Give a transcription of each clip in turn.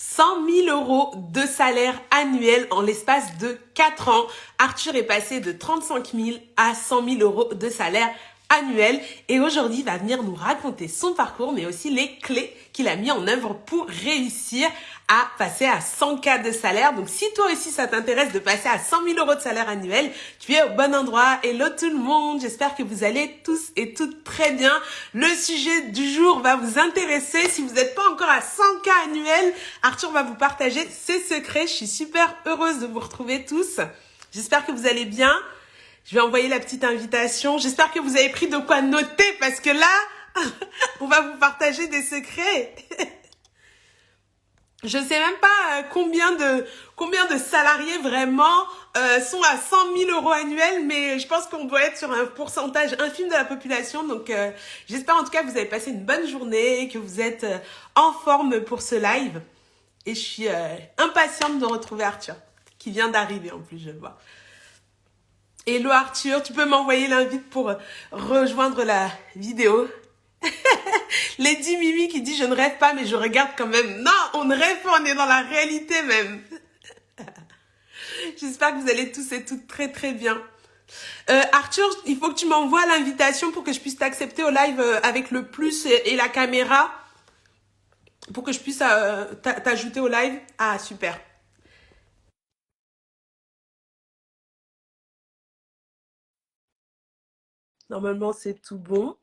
100 000 euros de salaire annuel en l'espace de 4 ans. Arthur est passé de 35 000 à 100 000 euros de salaire annuel et aujourd'hui il va venir nous raconter son parcours mais aussi les clés qu'il a mis en œuvre pour réussir à passer à 100K de salaire. Donc si toi aussi ça t'intéresse de passer à 100 000 euros de salaire annuel, tu es au bon endroit. Hello tout le monde, j'espère que vous allez tous et toutes très bien. Le sujet du jour va vous intéresser. Si vous n'êtes pas encore à 100K annuel, Arthur va vous partager ses secrets. Je suis super heureuse de vous retrouver tous. J'espère que vous allez bien. Je vais envoyer la petite invitation. J'espère que vous avez pris de quoi noter parce que là, on va vous partager des secrets. Je sais même pas combien de salariés vraiment sont à 100 000 euros annuels, mais je pense qu'on doit être sur un pourcentage infime de la population. Donc, j'espère en tout cas que vous avez passé une bonne journée, que vous êtes en forme pour ce live. Et je suis impatiente de retrouver Arthur, qui vient d'arriver en plus, je le vois. Hello Arthur, tu peux m'envoyer l'invite pour rejoindre la vidéo. Lady Mimi qui dit « Je ne rêve pas, mais je regarde quand même. » Non, on ne rêve pas, on est dans la réalité même. J'espère que vous allez tous et toutes très très bien. Arthur, il faut que tu m'envoies l'invitation pour que je puisse t'accepter au live avec le plus et la caméra. Pour que je puisse t'ajouter au live. Ah, super. Normalement, c'est tout bon.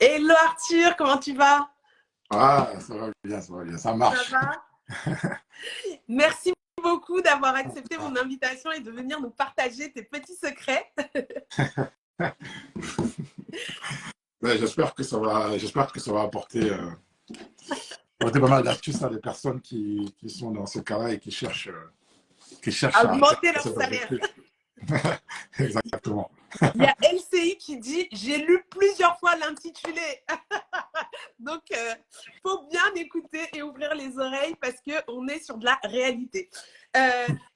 Hello Arthur, comment tu vas? Ah, ça va bien, ça marche. Ça va? Merci beaucoup d'avoir accepté mon invitation et de venir nous partager tes petits secrets. Ouais, j'espère que ça va apporter pas mal d'astuces à des personnes qui sont dans ce cas-là et qui cherchent à Augmenter leur cet salaire. objectif. Exactement. Il y a LCI qui dit « J'ai lu plusieurs fois l'intitulé ». Donc, faut bien écouter et ouvrir les oreilles parce qu'on est sur de la réalité.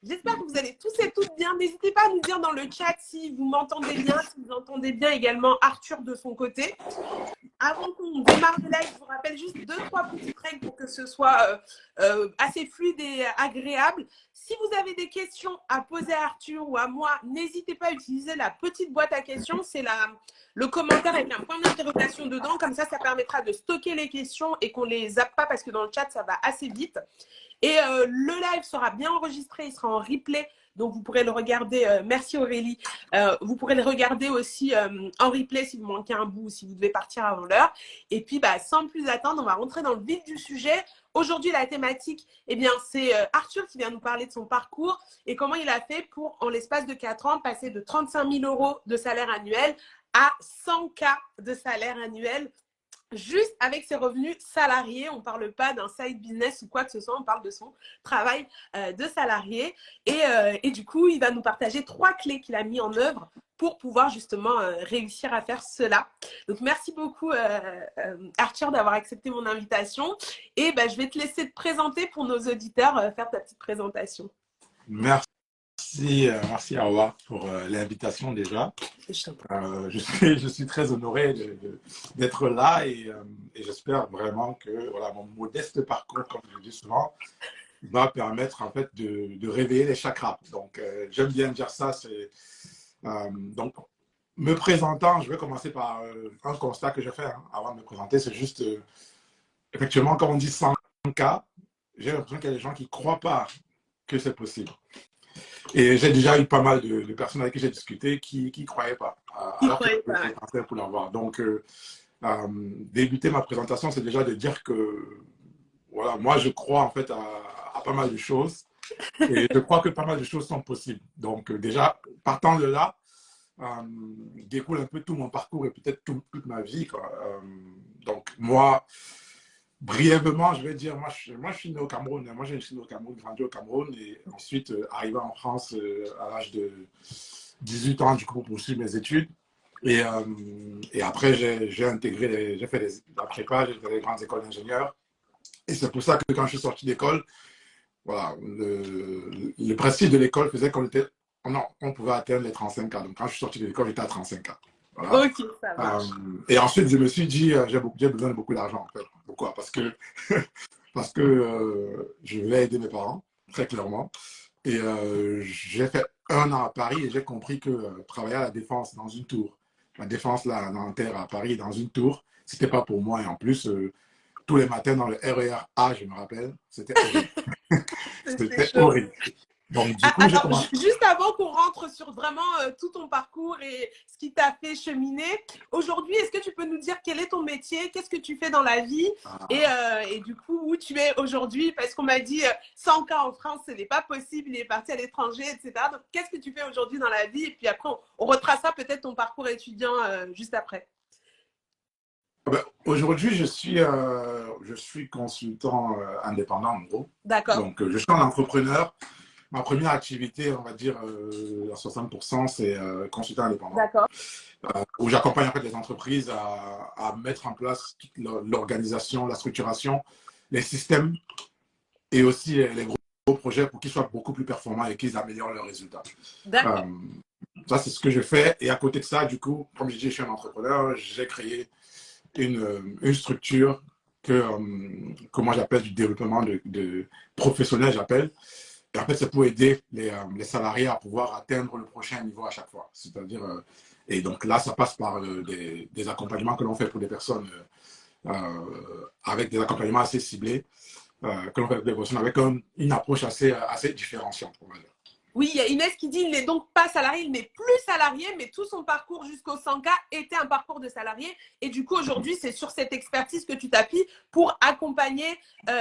J'espère que vous allez tous et toutes bien. N'hésitez pas à nous dire dans le chat si vous m'entendez bien, si vous entendez bien également Arthur de son côté. Avant qu'on démarre le live, je vous rappelle juste 2-3 petites règles pour que ce soit assez fluide et agréable. Si vous avez des questions à poser à Arthur ou à moi, n'hésitez pas à utiliser la petite boîte à questions. C'est le commentaire avec un point d'interrogation dedans. Comme ça permettra de stocker les questions et qu'on ne les zappe pas parce que dans le chat, ça va assez vite. Et le live sera bien enregistré, il sera en replay. Donc, vous pourrez le regarder. Merci Aurélie. Vous pourrez le regarder aussi en replay si vous manquez un bout ou si vous devez partir avant l'heure. Et puis, sans plus attendre, on va rentrer dans le vif du sujet. Aujourd'hui, la thématique, eh bien, c'est Arthur qui vient nous parler de son parcours et comment il a fait pour, en l'espace de 4 ans, passer de 35 000 euros de salaire annuel à 100K de salaire annuel. Juste avec ses revenus salariés, on ne parle pas d'un side business ou quoi que ce soit, on parle de son travail de salarié. Et du coup, il va nous partager 3 clés qu'il a mis en œuvre pour pouvoir justement réussir à faire cela. Donc, merci beaucoup Arthur d'avoir accepté mon invitation. Et je vais te laisser te présenter pour nos auditeurs, faire ta petite présentation. Merci Awa pour l'invitation déjà. Je suis très honoré d'être là et j'espère vraiment que voilà, mon modeste parcours, comme je dis souvent, va permettre en fait de réveiller les chakras. Donc, j'aime bien dire ça. Donc, me présentant, je vais commencer par un constat que je fais avant de me présenter. C'est juste, effectivement, quand on dit 100K, j'ai l'impression qu'il y a des gens qui ne croient pas que c'est possible. Et j'ai déjà eu pas mal de personnes avec qui j'ai discuté qui ne croyaient pas. Alors que je pour l'avoir. Donc, débuter ma présentation, c'est déjà de dire que voilà, moi, je crois en fait à pas mal de choses. Et je crois que pas mal de choses sont possibles. Donc, déjà, partant de là, découle un peu tout mon parcours et peut-être toute ma vie, quoi. Donc, moi, brièvement, je vais dire, moi je suis né au Cameroun. Moi, je suis né au Cameroun, grandi au Cameroun et ensuite arrivé en France à l'âge de 18 ans, du coup, pour poursuivre mes études. Et après, j'ai fait la prépa, j'ai fait les grandes écoles d'ingénieurs. Et c'est pour ça que quand je suis sorti d'école, voilà, le principe de l'école faisait qu'on pouvait atteindre les 35 ans. Donc, quand je suis sorti de l'école, j'étais à 35 ans. Voilà. Ok, ça marche. Et ensuite, je me suis dit, j'ai besoin de beaucoup d'argent, en fait. Pourquoi? Parce que, parce que je voulais aider mes parents, très clairement. Et j'ai fait 1 an à Paris et j'ai compris que travailler à la Défense dans une tour, la Défense, là, à Nanterre, à Paris, dans une tour, c'était pas pour moi. Et en plus, tous les matins dans le RER A, je me rappelle, c'était horrible. C'est C'était chaud. horrible. Donc, du Ah, coup, j'ai attends, commencé. juste avant qu'on rentre sur vraiment tout ton parcours et ce qui t'a fait cheminer, aujourd'hui, est-ce que tu peux nous dire quel est ton métier, qu'est-ce que tu fais dans la vie et du coup, où tu es aujourd'hui? Parce qu'on m'a dit 100 cas en France, ce n'est pas possible, il est parti à l'étranger, etc. Donc, qu'est-ce que tu fais aujourd'hui dans la vie? Et puis après, on retracera peut-être ton parcours étudiant juste après. Ben, aujourd'hui, je suis consultant indépendant, en gros. D'accord. Donc, je suis un entrepreneur. Ma première activité, on va dire à 60%, c'est consultant indépendant, D'accord. où j'accompagne en fait les entreprises à mettre en place toute l'organisation, la structuration, les systèmes et aussi les gros projets pour qu'ils soient beaucoup plus performants et qu'ils améliorent leurs résultats. Euh, D'accord. Ça, c'est ce que je fais. Et à côté de ça, du coup, comme je dis, je suis un entrepreneur, j'ai créé une structure que moi j'appelle du développement de professionnel, j'appelle. Et en fait, c'est pour aider les salariés à pouvoir atteindre le prochain niveau à chaque fois. C'est-à-dire, et donc là, ça passe par des accompagnements que l'on fait pour des personnes avec des accompagnements assez ciblés, que l'on fait pour des personnes avec une approche assez différenciante, on va dire. Oui, il y a Inès qui dit il n'est donc pas salarié, il n'est plus salarié, mais tout son parcours jusqu'au 100K était un parcours de salarié. Et du coup, aujourd'hui, c'est sur cette expertise que tu t'appuies pour accompagner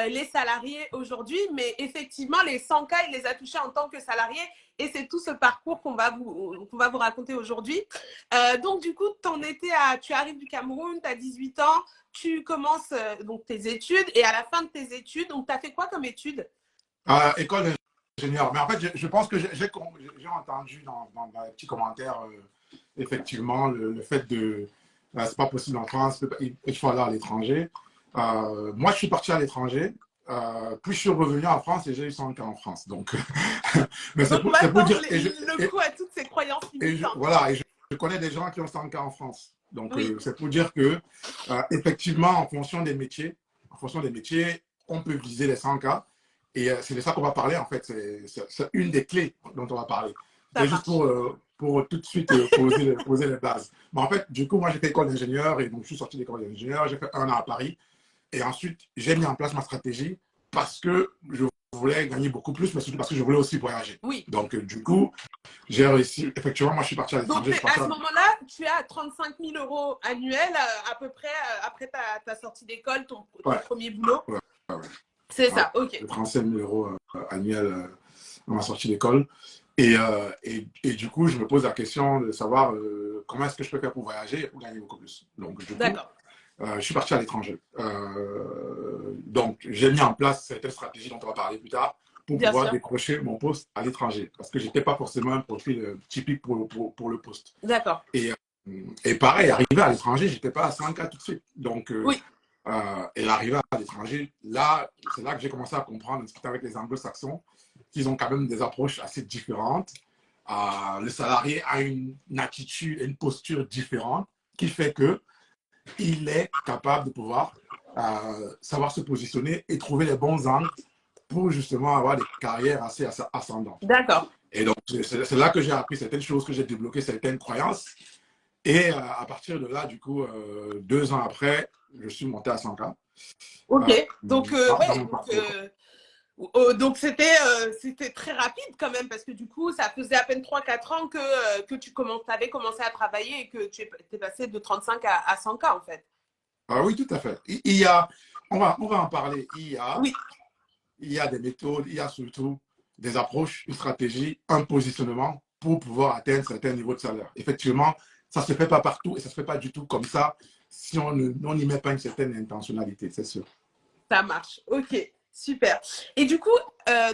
les salariés aujourd'hui. Mais effectivement, les 100K, il les a touchés en tant que salarié. Et c'est tout ce parcours qu'on va vous raconter aujourd'hui. Donc, du coup, tu arrives du Cameroun, tu as 18 ans, tu commences donc tes études. Et à la fin de tes études, donc tu as fait quoi comme études? École d'ingénieur. Mais en fait, je pense que j'ai entendu dans les petits commentaires, effectivement, le fait de c'est pas possible en France, il faut aller à l'étranger. Moi, je suis parti à l'étranger. Puis je suis revenu en France et j'ai eu 100 ans en France. Donc, mais Donc c'est pour maintenant, dire. le coup à toutes ces croyances limitantes. Voilà, et je connais des gens qui ont 100 ans en France. Donc, Oui, c'est pour dire que, effectivement, en fonction des métiers, on peut viser les 100 cas. Et c'est de ça qu'on va parler, en fait. C'est une des clés dont on va parler. ça C'est juste marche. pour tout de suite poser les bases. Mais en fait, du coup, moi, j'ai fait école d'ingénieur et donc je suis sorti d'école d'ingénieur. J'ai fait 1 an à Paris. Et ensuite, j'ai mis en place ma stratégie parce que je voulais gagner beaucoup plus, mais surtout parce que je voulais aussi voyager. Oui. Donc, du coup, j'ai réussi. Effectivement, moi, je suis parti à Donc l'étranger. à ce moment-là, tu es à 35 000 euros annuels à peu près après ta sortie d'école, ton Ouais, premier boulot. ouais, ouais. C'est Ouais, ça, ok. 35 000 euros annuels à ma sortie d'école. Et du coup, je me pose la question de savoir comment est-ce que je peux faire pour voyager et pour gagner beaucoup plus. Donc, du coup, D'accord. je suis parti à l'étranger. Donc, j'ai mis en place certaines stratégies dont on va parler plus tard pour Bien pouvoir sûr. décrocher mon poste à l'étranger. Parce que je n'étais pas forcément un profil typique pour le poste. D'accord. Et pareil, arrivé à l'étranger, je n'étais pas à 100K tout de suite. Donc, Oui. et arrivé à l'étranger, là, c'est là que j'ai commencé à comprendre, discuter avec les anglo-saxons, qu'ils ont quand même des approches assez différentes. Le salarié a une attitude, une posture différente qui fait que il est capable de pouvoir savoir se positionner et trouver les bons angles pour justement avoir des carrières assez ascendantes. D'accord. Et donc, c'est là que j'ai appris certaines choses, que j'ai débloqué certaines croyances. Et à partir de là, du coup, 2 ans après, je suis monté à 100K. Ok. Donc, Dans ouais. mon parcours. Donc c'était très rapide quand même parce que du coup ça faisait à peine 3 4 ans que tu avais commencé à travailler et que tu es passé de 35 à 100K en fait. Oui, tout à fait. Il y a, on va en parler. Oui, Il y a des méthodes, il y a surtout des approches, une stratégie, un positionnement pour pouvoir atteindre certains niveaux de salaire. Effectivement, ça ne se fait pas partout et ça ne se fait pas du tout comme ça si on n'y met pas une certaine intentionnalité, c'est sûr. ça marche. Ok, Super. Et du coup,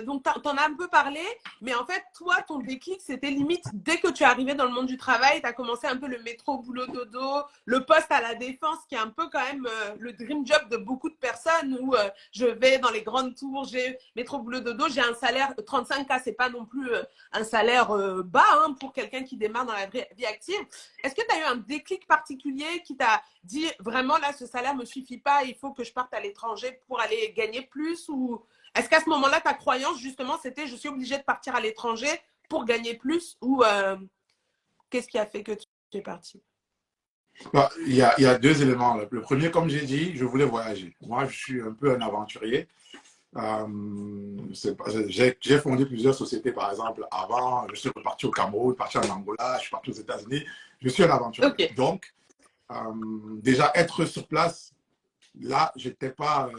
donc t'en as un peu parlé, mais en fait, toi, ton déclic, c'était limite dès que tu es arrivé dans le monde du travail, tu as commencé un peu le métro, boulot, dodo, le poste à la défense, qui est un peu quand même le dream job de beaucoup de personnes où je vais dans les grandes tours, j'ai métro, boulot, dodo, j'ai un salaire 35K, c'est pas non plus un salaire bas hein, pour quelqu'un qui démarre dans la vie active. Est-ce que tu as eu un déclic particulier qui t'a dit vraiment là, ce salaire me suffit pas, il faut que je parte à l'étranger pour aller gagner plus ou est-ce qu'à ce moment-là, ta croyance, justement, c'était je suis obligée de partir à l'étranger pour gagner plus ou qu'est-ce qui a fait que tu es parti? Bah, il y a deux éléments. Le premier, comme j'ai dit, je voulais voyager. Moi, je suis un peu un aventurier. J'ai fondé plusieurs sociétés, par exemple, avant. Je suis reparti au Cameroun, parti en Angola, je suis parti aux États-Unis. Je suis un aventurier. Ok, Donc, déjà, être sur place, là, j'étais pas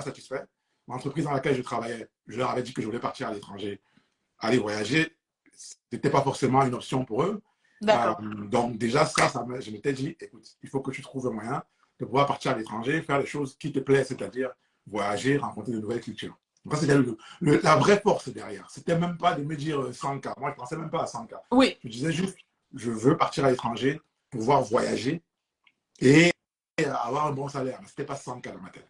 satisfait. L'entreprise dans laquelle je travaillais, je leur avais dit que je voulais partir à l'étranger, aller voyager. Ce n'était pas forcément une option pour eux. d'accord. Donc déjà, je m'étais dit, écoute, il faut que tu trouves un moyen de pouvoir partir à l'étranger, faire les choses qui te plaisent, c'est-à-dire voyager, rencontrer de nouvelles cultures. Donc ça, c'était la vraie force derrière. C'était même pas de me dire 100K. Moi, je ne pensais même pas à 100K. Oui, Je disais juste, je veux partir à l'étranger, pouvoir voyager et avoir un bon salaire. Mais ce n'était pas 100K dans ma tête.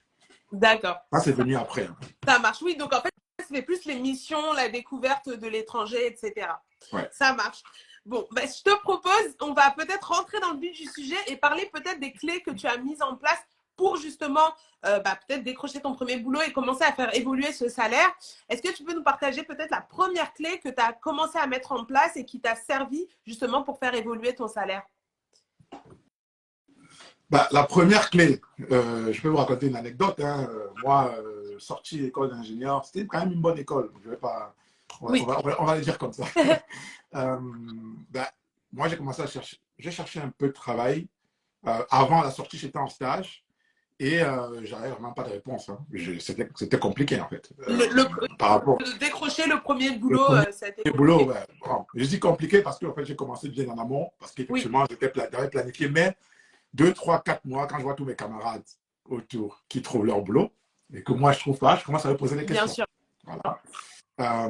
d'accord. Ça, c'est venu après. Ça marche. Oui, donc en fait, c'était plus les missions, la découverte de l'étranger, etc. Ouais. Ça marche. Bon, ben, je te propose, on va peut-être rentrer dans le vif du sujet et parler peut-être des clés que tu as mises en place pour justement peut-être décrocher ton premier boulot et commencer à faire évoluer ce salaire. Est-ce que tu peux nous partager peut-être la première clé que tu as commencé à mettre en place et qui t'a servi justement pour faire évoluer ton salaire? Bah, la première clé, je peux vous raconter une anecdote. Hein. Moi, sorti d'école d'ingénieur, c'était quand même une bonne école. Je vais pas, Oui. on va le dire comme ça. Bah, moi, j'ai commencé à chercher. J'ai cherché un peu de travail. Avant la sortie, j'étais en stage et j'avais vraiment pas de réponse. Hein. C'était compliqué en fait. Par rapport De décrocher le premier au boulot, premier ça a été boulot, compliqué. ouais. Bon, je dis compliqué parce que en fait, j'ai commencé bien en amont parce Oui, qu'effectivement, j'avais planifié, mais 2, 3, 4 mois, quand je vois tous mes camarades autour qui trouvent leur boulot et que moi je trouve pas, je commence à me poser des bien questions. sûr. Voilà.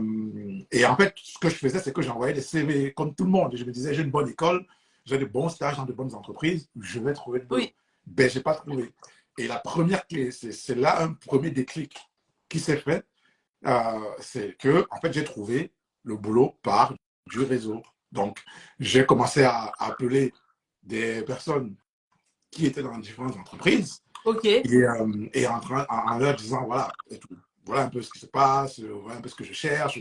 Et en fait, ce que je faisais, c'est que j'envoyais des CV comme tout le monde. Et je me disais, j'ai une bonne école, j'ai de bons stages dans de bonnes entreprises, je vais trouver de boulot. Oui, Ben, je n'ai pas trouvé. Et la première clé, c'est là un premier déclic qui s'est fait, c'est que, en fait, j'ai trouvé le boulot par du réseau. Donc, j'ai commencé à appeler des personnes qui étaient dans différentes entreprises ok. et en leur disant, voilà, voilà un peu ce qui se passe, voilà un peu ce que je cherche.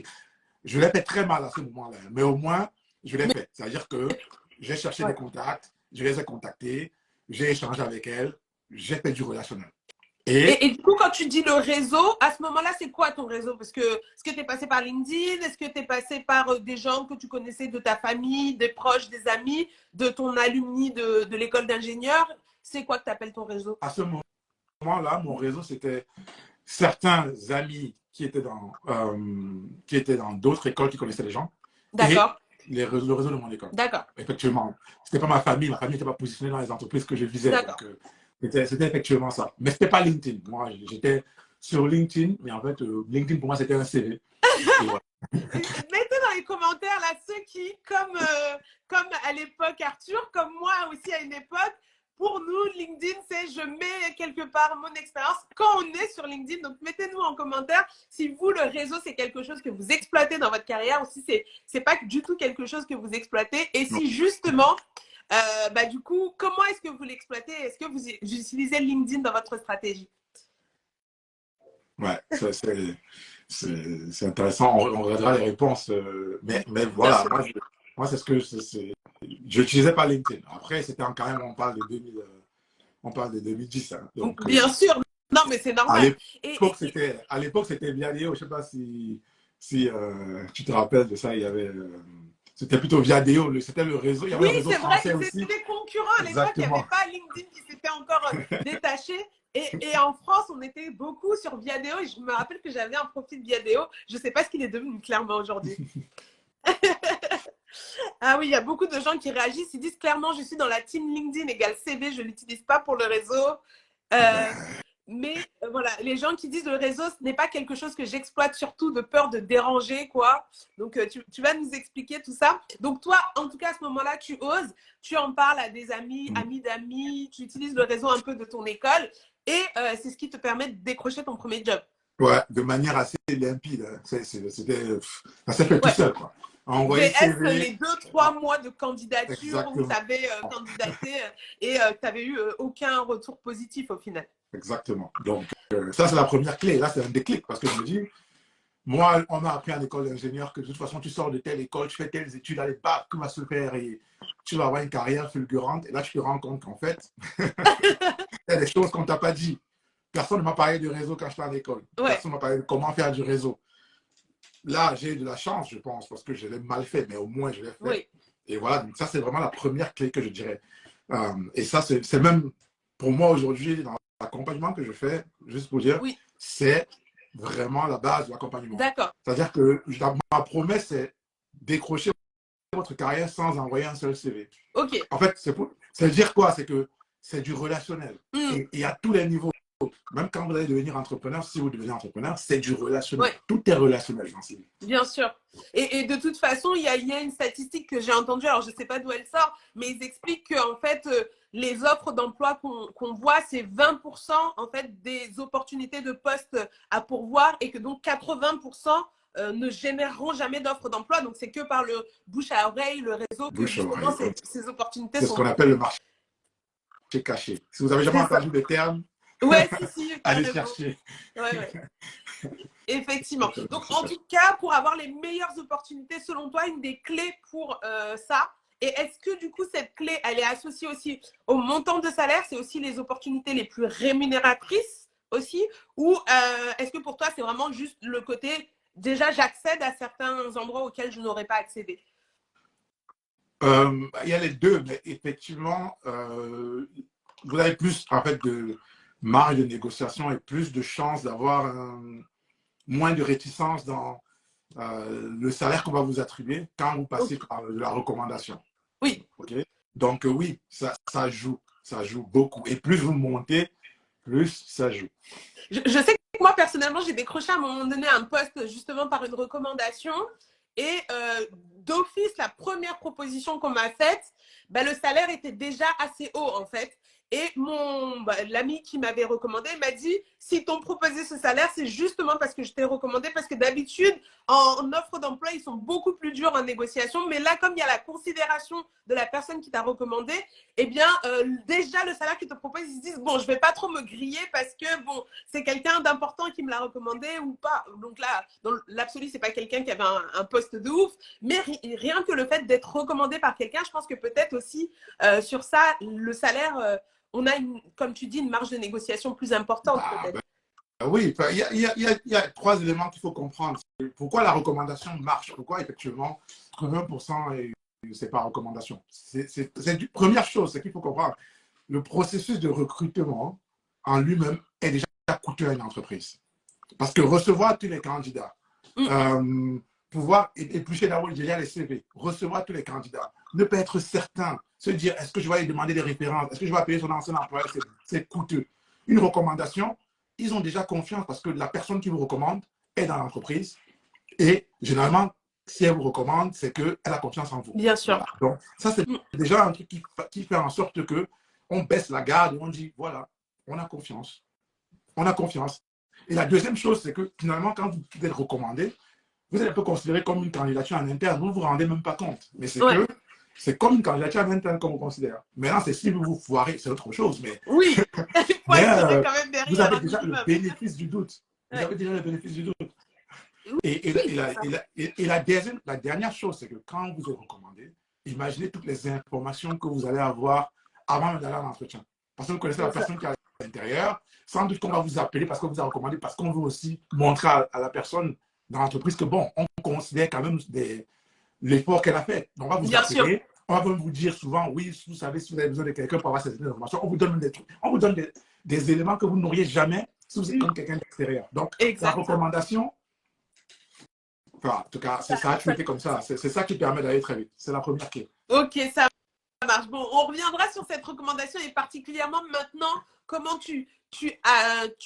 Je l'ai fait très mal à ce moment-là, mais au moins, je l'ai Mais, fait. C'est-à-dire que j'ai cherché des ouais. contacts, je les ai contactés, j'ai échangé avec elles, j'ai fait du relationnel. Et Et du coup, quand tu dis le réseau, à ce moment-là, c'est quoi ton réseau? Parce que est-ce que tu es passé par LinkedIn? Est-ce que tu es passé par des gens que tu connaissais de ta famille, des proches, des amis, de ton alumni de l'école d'ingénieur? C'est quoi que tu appelles ton réseau? à ce moment-là, mon réseau, c'était certains amis qui étaient dans d'autres écoles qui connaissaient les gens et D'accord, le réseau de mon école. d'accord, Effectivement, c'était pas ma famille n'était pas positionnée dans les entreprises que je visais. d'accord. Donc, c'était effectivement ça. Mais c'était pas LinkedIn. Moi, j'étais sur LinkedIn, mais en fait, LinkedIn pour moi, c'était un CV. Et voilà. Mettez dans les commentaires là ceux qui, comme à l'époque Arthur, comme moi aussi à une époque, pour nous, LinkedIn, c'est je mets quelque part mon expérience quand on est sur LinkedIn. Donc, mettez-nous en commentaire si vous, le réseau, c'est quelque chose que vous exploitez dans votre carrière ou si c'est pas du tout quelque chose que vous exploitez. Et si justement, du coup, comment est-ce que vous l'exploitez? Est-ce que vous utilisez LinkedIn dans votre stratégie? Ouais, c'est intéressant. On regardera les réponses. Mais Bien voilà, sûr. moi c'est ce que je n'utilisais pas LinkedIn. Après, c'était quand même, on parle de 2010. Hein. Donc, Bien sûr. Non, mais c'est à normal. l'époque, c'était Viadeo. Je ne sais pas si tu te rappelles de ça. C'était plutôt Viadeo. C'était le réseau. Il y avait Oui, un réseau c'est vrai, français aussi. c'était concurrent à l'époque, il n'y avait Exactement. pas LinkedIn qui s'était encore détaché. Et en France, on était beaucoup sur Viadeo et je me rappelle que j'avais un profil Viadeo. Je ne sais pas ce qu'il est devenu clairement aujourd'hui. Ah oui, il y a beaucoup de gens qui réagissent, ils disent clairement je suis dans la team LinkedIn égale CV, je ne l'utilise pas pour le réseau. Euh, Mais voilà, les gens qui disent le réseau, ce n'est pas quelque chose que j'exploite, surtout de peur de déranger, quoi. Donc, tu vas nous expliquer tout ça. Donc, toi, en tout cas, à ce moment-là, tu oses, tu en parles à des amis, amis d'amis, tu utilises le réseau un peu de ton école et c'est ce qui te permet de décrocher ton premier job. Ouais, de manière assez limpide. Ça s'est fait tout Ouais. seul, quoi. Envoyer le VS, CV. les 2-3 mois de candidature où tu Exactement. avais candidaté et tu n'avais eu aucun retour positif au final. Exactement. Donc, ça, c'est la première clé. Là, c'est un déclic parce que je me dis, moi, on m'a appris en école d'ingénieur que de toute façon, tu sors de telle école, tu fais telles études, allez, bam, tout va se faire et tu vas avoir une carrière fulgurante. Et là, tu te rends compte qu'en fait, il y a des choses qu'on ne t'a pas dit. Personne ne m'a parlé du réseau quand j'étais en école. Ouais. Personne ne m'a parlé de comment faire du réseau. Là, j'ai eu de la chance, je pense, parce que je l'ai mal fait, mais au moins, je l'ai fait. Oui. Et voilà, donc ça, c'est vraiment la première clé que je dirais. Et ça, c'est même, pour moi, aujourd'hui, dans l'accompagnement que je fais, juste pour dire, Oui. c'est vraiment la base de l'accompagnement. D'accord. C'est-à-dire que ma promesse, c'est décrocher votre carrière sans envoyer un seul CV. OK. En fait, c'est dire quoi? C'est que c'est du relationnel. Et à tous les niveaux. Même quand vous allez devenir entrepreneur, si vous devenez entrepreneur, c'est du relationnel. Ouais. Tout est relationnel dans ce livre. Bien sûr. Et de toute façon, il y a une statistique que j'ai entendue, alors je ne sais pas d'où elle sort, mais ils expliquent qu'en fait, les offres d'emploi qu'on voit, c'est 20% en fait, des opportunités de poste à pourvoir et que donc 80% ne généreront jamais d'offres d'emploi. Donc, c'est que par le bouche à oreille, le réseau, que justement, ces opportunités sont… C'est ce qu'on appelle le marché caché. Si vous n'avez jamais entendu le terme, ouais, si, allez chercher. Ouais. Effectivement. Donc, en tout cas, pour avoir les meilleures opportunités, selon toi, une des clés pour ça. Et est-ce que du coup, cette clé, elle est associée aussi au montant de salaire? C'est aussi les opportunités les plus rémunératrices aussi? Ou est-ce que pour toi, c'est vraiment juste le côté, déjà, j'accède à certains endroits auxquels je n'aurais pas accédé? Il y a les deux, mais effectivement, vous avez plus en fait de marge de négociation et plus de chances d'avoir moins de réticence dans le salaire qu'on va vous attribuer quand vous passez par la recommandation. Oui. Okay? Donc oui, ça joue beaucoup. Et plus vous montez, plus ça joue. Je sais que moi, personnellement, j'ai décroché à un moment donné un poste justement par une recommandation. Et d'office, la première proposition qu'on m'a faite, bah, le salaire était déjà assez haut en fait. Et l'ami qui m'avait recommandé m'a dit, si t'ont proposé ce salaire, c'est justement parce que je t'ai recommandé, parce que d'habitude, en offre d'emploi, ils sont beaucoup plus durs en négociation. Mais là, comme il y a la considération de la personne qui t'a recommandé, eh bien, déjà, le salaire qu'ils te proposent, ils se disent, bon, je vais pas trop me griller parce que, bon, c'est quelqu'un d'important qui me l'a recommandé ou pas. Donc là, dans l'absolu, c'est pas quelqu'un qui avait un poste de ouf, mais rien que le fait d'être recommandé par quelqu'un, je pense que peut-être aussi sur ça, le salaire, on a, comme tu dis, une marge de négociation plus importante peut-être. Oui, il y a trois éléments qu'il faut comprendre. Pourquoi la recommandation marche? Pourquoi effectivement 80% c'est pas recommandation? C'est la première chose, c'est qu'il faut comprendre. Le processus de recrutement en lui-même est déjà coûteux à une entreprise. Parce que recevoir tous les candidats, pouvoir éplucher d'abord déjà les CV, recevoir tous les candidats, ne pas être certain, se dire est-ce que je vais lui demander des références, est-ce que je vais payer son ancien employeur, c'est coûteux. Une recommandation, ils ont déjà confiance parce que la personne qui vous recommande est dans l'entreprise et généralement, si elle vous recommande, c'est qu'elle a confiance en vous. Bien sûr. Voilà. Donc, ça, c'est déjà un truc qui fait en sorte que on baisse la garde et on dit, voilà, on a confiance. On a confiance. Et la deuxième chose, c'est que finalement, quand vous êtes recommandé, vous êtes un peu considéré comme une candidature en interne. Vous ne vous rendez même pas compte. Mais c'est que c'est comme une candidature en interne qu'on vous considère. Maintenant, c'est si vous vous foirez, c'est autre chose. Mais, oui, il faut assurer quand même derrière. Vous avez déjà le bénéfice du doute. Vous avez déjà le bénéfice du doute. Et la dernière chose, c'est que quand vous êtes recommandé, imaginez toutes les informations que vous allez avoir avant d'aller à l'entretien. Parce que vous connaissez la personne qui est à l'intérieur. Sans doute qu'on va vous appeler parce qu'on vous a recommandé, parce qu'on veut aussi montrer à la personne dans l'entreprise que, bon, on considère quand même l'effort qu'elle a fait. Donc, on va vous appeler. On va même vous dire souvent, oui, vous savez, si vous avez besoin de quelqu'un pour avoir cette information, on vous donne des trucs. On vous donne des éléments que vous n'auriez jamais si vous êtes comme quelqu'un d'extérieur. Donc, la recommandation, enfin, en tout cas, ça a été comme ça. C'est ça qui permet d'aller très vite. C'est la première clé. Ok, ça marche. Bon, on reviendra sur cette recommandation et particulièrement maintenant, comment tu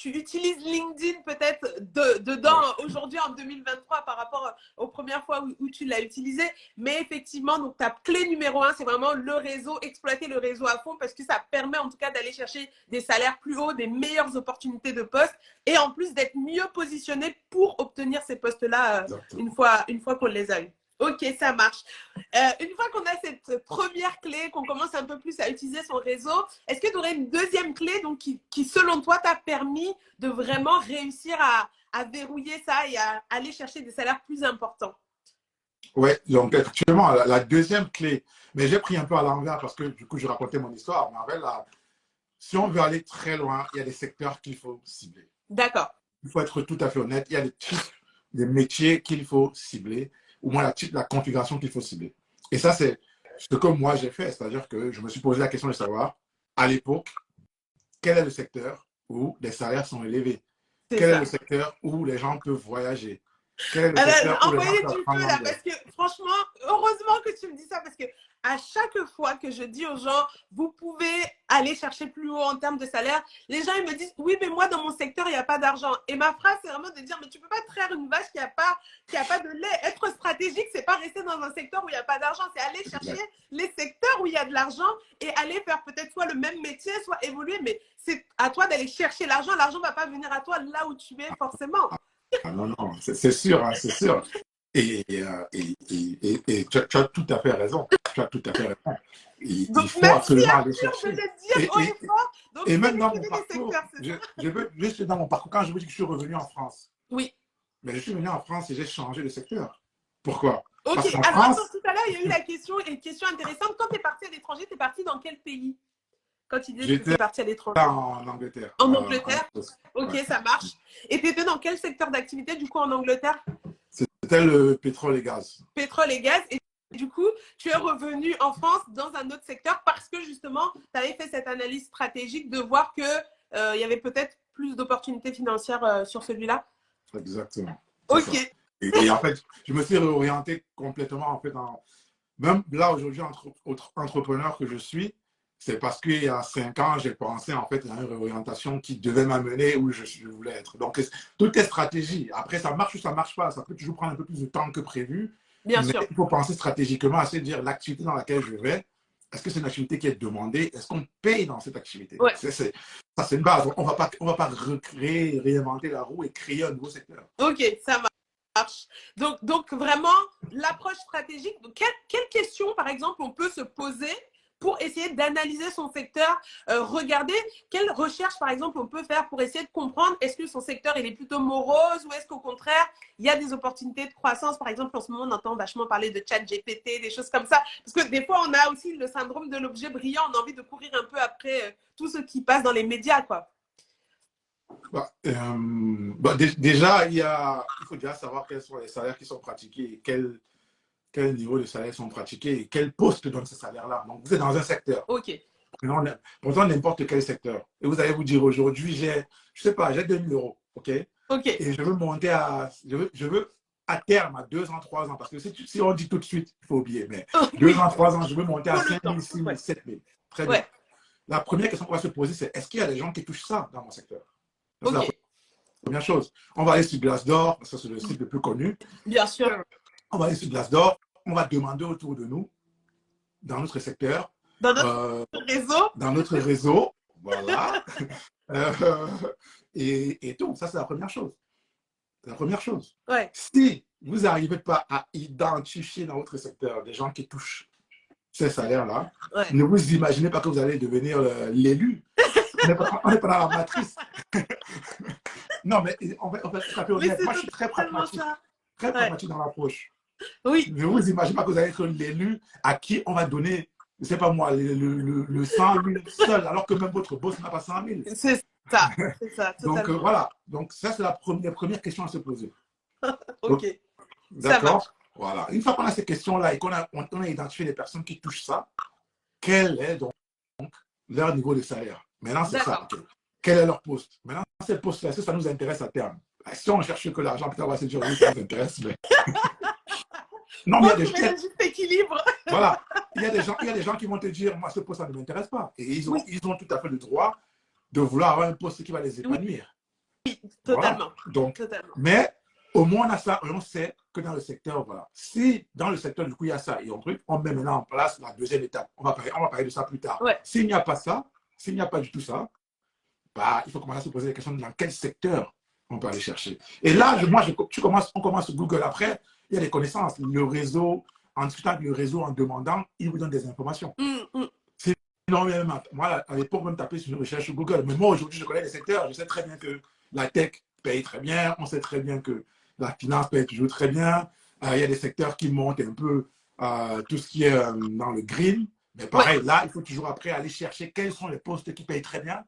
utilises LinkedIn peut-être dedans aujourd'hui en 2023 par rapport aux premières fois où tu l'as utilisé. Mais effectivement, donc ta clé numéro 1, c'est vraiment le réseau, exploiter le réseau à fond parce que ça permet en tout cas d'aller chercher des salaires plus hauts, des meilleures opportunités de poste et en plus d'être mieux positionné pour obtenir ces postes-là une fois qu'on les a eu. Ok, ça marche. Une fois qu'on a cette première clé, qu'on commence un peu plus à utiliser son réseau, est-ce que tu aurais une deuxième clé donc, qui selon toi, t'a permis de vraiment réussir à verrouiller ça et à aller chercher des salaires plus importants? Oui, donc effectivement, la deuxième clé, mais j'ai pris un peu à l'envers parce que du coup, je racontais mon histoire. Mais en fait, si on veut aller très loin, il y a des secteurs qu'il faut cibler. D'accord. Il faut être tout à fait honnête. Il y a des types de métiers qu'il faut cibler, ou moins la configuration qu'il faut cibler. Et ça, c'est ce que moi j'ai fait. C'est-à-dire que je me suis posé la question de savoir, à l'époque, quel est le secteur où les salaires sont élevés? Quel est le secteur où les gens peuvent voyager? Quel est le secteur où les gens peuvent apprendre l'anglais? Parce que franchement, heureusement que tu me dis ça parce que à chaque fois que je dis aux gens, vous pouvez aller chercher plus haut en termes de salaire, les gens ils me disent, oui, mais moi dans mon secteur, il n'y a pas d'argent. Et ma phrase, c'est vraiment de dire, mais tu ne peux pas traire une vache qui n'a pas de lait. Être stratégique, c'est pas rester dans un secteur où il n'y a pas d'argent, c'est aller chercher les secteurs où il y a de l'argent et aller faire peut-être soit le même métier, soit évoluer. Mais c'est à toi d'aller chercher l'argent. L'argent ne va pas venir à toi là où tu es forcément. Ah non, non, c'est sûr, hein, c'est sûr. Et tu as tout à fait raison. Tu as tout à fait raison. Donc, il faut absolument aller chercher. Et même dans mon parcours, je veux juste dans mon parcours, quand je vous dis que je suis revenu en France, oui. Mais je suis venu en France et j'ai changé de secteur. Pourquoi? Ok, parce qu'en alors France, tout à l'heure, il y a eu la question, une question intéressante. Quand tu es parti à l'étranger, tu es parti dans quel pays? Quand tu disais que tu es parti à l'étranger. En Angleterre. En Angleterre? Ok, ouais. Ça marche. Et tu étais dans quel secteur d'activité, du coup, en Angleterre? C'était le pétrole et gaz. Pétrole et gaz. Et du coup, tu es revenu en France dans un autre secteur parce que, justement, tu avais fait cette analyse stratégique de voir qu'il y avait peut-être plus d'opportunités financières sur celui-là. Exactement. Ok. Et en fait, je me suis réorienté complètement, en fait, même là, aujourd'hui, entrepreneur que je suis, c'est parce qu'il y a 5 ans, j'ai pensé en fait à une réorientation qui devait m'amener où je voulais être. Donc, tout est stratégie. Après, ça marche ou ça ne marche pas. Ça peut toujours prendre un peu plus de temps que prévu. Bien mais sûr. il faut penser stratégiquement à se dire l'activité dans laquelle je vais, est-ce que c'est une activité qui est demandée? Est-ce qu'on paye dans cette activité? Ouais. Ça, c'est une base. On ne va pas recréer, réinventer la roue et créer un nouveau secteur. Ok, ça marche. Donc vraiment, l'approche stratégique, quelle question, par exemple, on peut se poser pour essayer d'analyser son secteur, regarder quelle recherche, par exemple, on peut faire pour essayer de comprendre est-ce que son secteur il est plutôt morose ou est-ce qu'au contraire, il y a des opportunités de croissance. Par exemple, en ce moment, on entend vachement parler de ChatGPT, des choses comme ça. Parce que des fois, on a aussi le syndrome de l'objet brillant. On a envie de courir un peu après tout ce qui passe dans les médias, quoi. Déjà, il faut déjà savoir quels sont les salaires qui sont pratiqués et quel niveau de salaire sont pratiqués et quel poste donne ces salaires-là. Donc, vous êtes dans un secteur. Ok. Pourtant, n'importe quel secteur. Et vous allez vous dire aujourd'hui, je sais pas, j'ai 2000 euros. OK? Et je veux monter je veux à terme, à 2 ans, 3 ans, parce que si on dit tout de suite, il faut oublier, mais 2 ans, 3 ans, je veux monter à 5 000, 6 000, 7 000. Très bien. La première question qu'on va se poser, c'est est-ce qu'il y a des gens qui touchent ça dans mon secteur? C'est la première chose. On va aller sur Glassdoor, ça c'est le site le plus connu. Bien sûr. On va aller sur Glassdoor, on va demander autour de nous, dans notre secteur, dans notre réseau. Dans notre réseau, voilà. Et tout, ça c'est la première chose. La première chose. Ouais. Si vous n'arrivez pas à identifier dans votre secteur des gens qui touchent ces salaires-là, ne vous imaginez pas que vous allez devenir l'élu. On n'est pas dans la matrice. Non, mais on va être honnête. Moi, je suis très pragmatique. Très pragmatique dans l'approche. Oui. Ne vous imaginez pas que vous allez être l'élu à qui on va donner, je ne sais pas moi, le 100 000 seul, alors que même votre boss n'a pas 100 000. C'est ça. C'est ça. Donc, voilà. Donc, ça, c'est la première question à se poser. Ok. D'accord. Voilà. Une fois qu'on a ces questions-là et qu'on a identifié les personnes qui touchent ça, quel est donc leur niveau de salaire? Maintenant, c'est ça. Quel est leur poste? Maintenant, ces postes-là, ça nous intéresse à terme. Si on cherche que l'argent, peut-être on va se dire oui, ça nous intéresse. Mais... Non, mais Faut trouver le juste équilibre. voilà, il y a des gens qui vont te dire, moi, ce poste, ça ne m'intéresse pas. Et Oui, ils ont tout à fait le droit de vouloir avoir un poste qui va les oui, épanouir. Voilà. totalement. Donc, Totalement. mais au moins, on a ça, et on sait que dans le secteur, voilà. Si dans le secteur, du coup, il y a ça, et on met maintenant en place la deuxième étape. On va parler de ça plus tard. Ouais. S'il n'y a pas ça, s'il n'y a pas du tout ça, bah, il faut commencer à se poser la question de dans quel secteur on peut aller chercher. Et là, on commence Google. Après, il y a des connaissances. Le réseau, en discutant avec le réseau, en demandant, il vous donne des informations. Sinon, même, moi, à l'époque, même taper sur une recherche sur Google. Mais moi, aujourd'hui, je connais les secteurs. Je sais très bien que la tech paye très bien. On sait très bien que la finance paye toujours très bien. Il y a des secteurs qui montent un peu tout ce qui est dans le green. Mais pareil, là, il faut toujours après aller chercher quels sont les postes qui payent très bien.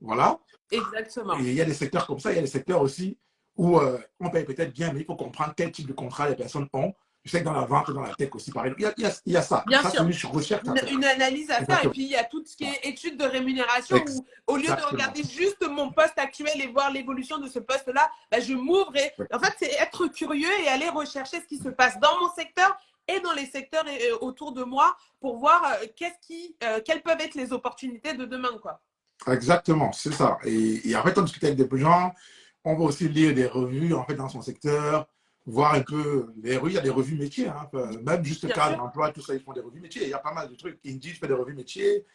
Voilà. Exactement. Et il y a des secteurs comme ça, il y a des secteurs aussi où on paye peut-être bien, mais il faut comprendre quel type de contrat les personnes ont. Je sais que dans la vente et dans la tech aussi, par exemple, il y a ça. Bien Ça, c'est sûr. une recherche à faire. Une analyse à faire. Et Exactement. puis, il y a tout ce qui est études de rémunération où, au lieu de Exactement. regarder juste mon poste actuel et voir l'évolution de ce poste-là, bah, je m'ouvre. En fait, c'est être curieux et aller rechercher ce qui se passe dans mon secteur et dans les secteurs autour de moi pour voir quelles peuvent être les opportunités de demain, quoi. Exactement, c'est ça. Et après, quand on discute avec des gens, on va aussi lire des revues en fait, dans son secteur, voir un peu les revues. Il y a des revues métiers, hein, même juste Bien cadre sûr. d'emploi, tout ça, ils font des revues métiers. Il y a pas mal de trucs. Indeed fait des revues métiers.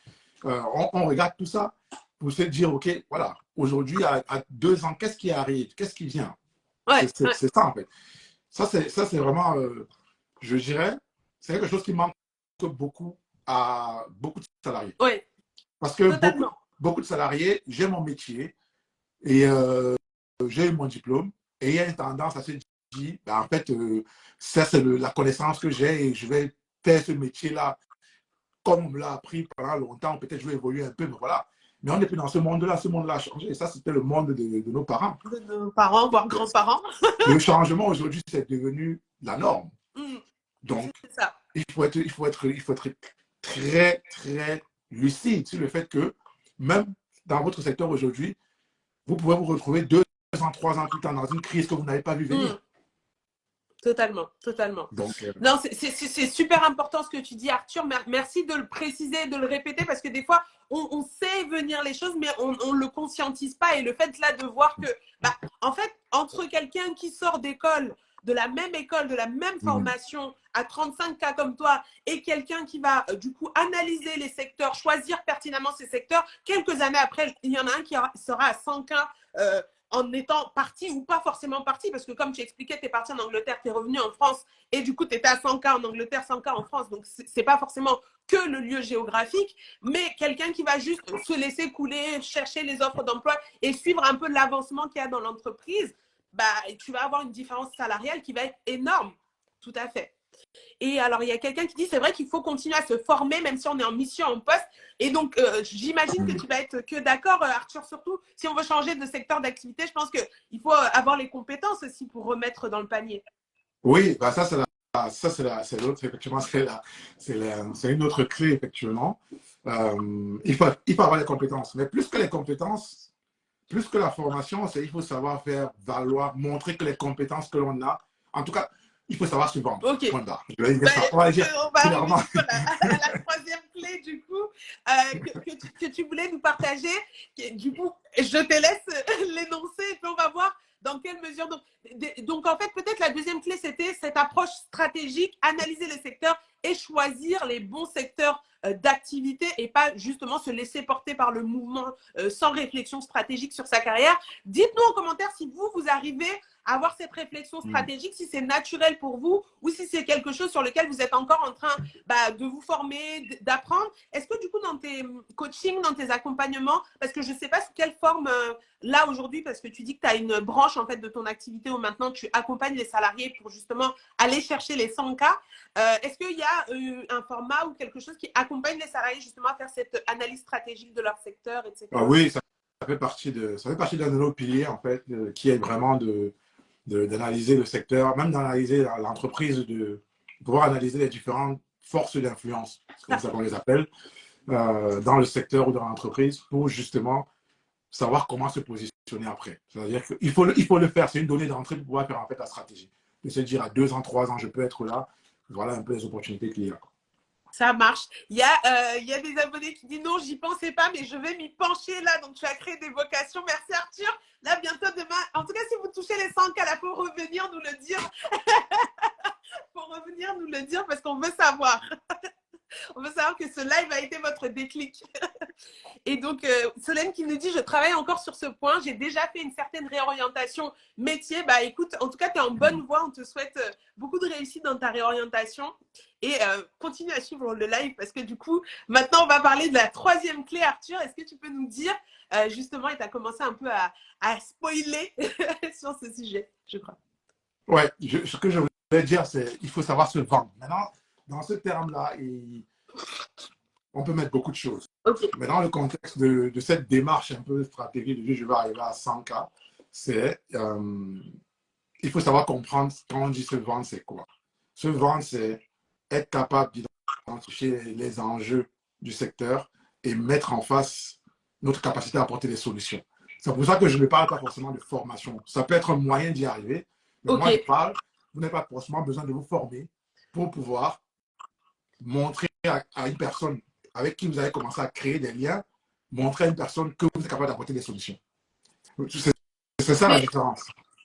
On regarde tout ça pour se dire, OK, voilà, aujourd'hui, à 2 ans, qu'est-ce qui arrive? Qu'est-ce qui vient? Ouais, ouais. C'est ça, en fait. Ça, c'est vraiment, je dirais, c'est quelque chose qui manque beaucoup à beaucoup de salariés. Ouais, Parce que totalement. beaucoup de salariés, j'ai mon métier et j'ai mon diplôme et il y a une tendance à se dire, ben, en fait, ça, c'est la connaissance que j'ai et je vais faire ce métier-là comme on me l'a appris pendant longtemps. Peut-être je vais évoluer un peu, mais voilà. Mais on n'est plus dans ce monde-là. Ce monde-là a changé. Et ça, c'était le monde de nos parents. De nos parents, voire grands-parents. Le changement aujourd'hui, c'est devenu la norme. Donc, C'est ça. il faut être très, très lucide sur le fait que même dans votre secteur aujourd'hui, vous pouvez vous retrouver 2 ans, 3 ans plus tard dans une crise que vous n'avez pas vu venir. Totalement, totalement. Donc, non, c'est super important ce que tu dis, Arthur. Merci de le préciser, de le répéter, parce que des fois, on sait venir les choses, mais on ne le conscientise pas. Et le fait là de voir que, bah, en fait, entre quelqu'un qui sort d'école, de la même formation, à 35 cas comme toi, et quelqu'un qui va du coup analyser les secteurs, choisir pertinemment ces secteurs, quelques années après, il y en a un qui sera à 100 cas en étant parti ou pas forcément parti, parce que comme tu expliquais, tu es parti en Angleterre, tu es revenu en France, et du coup, tu étais à 100K en Angleterre, 100K en France, donc c'est pas forcément que le lieu géographique, mais quelqu'un qui va juste se laisser couler, chercher les offres d'emploi et suivre un peu l'avancement qu'il y a dans l'entreprise, bah, tu vas avoir une différence salariale qui va être énorme. Tout à fait. Et alors, il y a quelqu'un qui dit, c'est vrai qu'il faut continuer à se former, même si on est en mission, en poste. Et donc, j'imagine que tu vas être que d'accord, Arthur, surtout, si on veut changer de secteur d'activité, je pense qu'il faut avoir les compétences aussi pour remettre dans le panier. oui, bah ça, c'est l'autre, effectivement, c'est une autre clé, effectivement. Il faut avoir les compétences. Mais plus que les compétences, plus que la formation, il faut savoir faire valoir, montrer que les compétences que l'on a, en tout cas, il faut savoir se vendre. Ok. Point barre. Je vais dire Bah, ça. On va dire on va arriver clairement. du coup, à la troisième clé du coup que tu voulais nous partager. Du coup, je te laisse l'énoncer et puis on va voir dans quelle mesure. Donc en fait, peut-être la deuxième clé, c'était cette approche stratégique, analyser les secteurs et choisir les bons secteurs d'activité et pas justement se laisser porter par le mouvement sans réflexion stratégique sur sa carrière. Dites-nous en commentaire si vous arrivez à avoir cette réflexion stratégique, si c'est naturel pour vous ou si c'est quelque chose sur lequel vous êtes encore en train de vous former, d'apprendre. Est-ce que du coup, dans tes coachings, dans tes accompagnements, parce que je ne sais pas sous quelle forme là aujourd'hui, parce que tu dis que tu as une branche en fait de ton activité où maintenant tu accompagnes les salariés pour justement aller chercher les 100 cas. Est-ce qu'il y a un format ou quelque chose qui accompagne les salariés justement à faire cette analyse stratégique de leur secteur, etc. Ah oui, ça fait partie d'un de nos piliers, en fait, qui est vraiment d'analyser le secteur, même d'analyser l'entreprise, de pouvoir analyser les différentes forces d'influence, c'est comme ça qu'on les appelle, dans le secteur ou dans l'entreprise, pour justement savoir comment se positionner après. C'est-à-dire qu'il faut le faire, c'est une donnée d'entrée pour pouvoir faire en fait la stratégie. De se dire à 2 ans, 3 ans, je peux être là, voilà un peu les opportunités qu'il y a. Ça marche. Il y a des abonnés qui disent non, j'y pensais pas, mais je vais m'y pencher là. Donc, tu as créé des vocations. Merci Arthur. Là, bientôt demain. En tout cas, si vous touchez les 100K, là, faut revenir nous le dire. Faut revenir nous le dire parce qu'on veut savoir. On veut savoir que ce live a été votre déclic. Et donc, Solène qui nous dit, je travaille encore sur ce point. J'ai déjà fait une certaine réorientation métier. Bah, écoute, en tout cas, tu es en bonne voie. On te souhaite beaucoup de réussite dans ta réorientation. Et continue à suivre le live parce que du coup, maintenant, on va parler de la troisième clé, Arthur. Est-ce que tu peux nous dire, justement, et tu as commencé un peu à spoiler sur ce sujet, je crois. Ouais, ce que je voulais dire, c'est qu'il faut savoir se vendre. Maintenant, dans ce terme-là, on peut mettre beaucoup de choses. Okay. Mais dans le contexte de cette démarche un peu stratégique de dire je vais arriver à 100K, c'est il faut savoir comprendre quand on dit se vendre, c'est quoi. Se vendre, c'est être capable d'identifier les enjeux du secteur et mettre en face notre capacité à apporter des solutions. C'est pour ça que je ne parle pas forcément de formation. Ça peut être un moyen d'y arriver. Mais moi, je parle, vous n'avez pas forcément besoin de vous former pour pouvoir montrer à une personne avec qui vous avez commencé à créer des liens, montrer à une personne que vous êtes capable d'apporter des solutions. C'est ça la différence.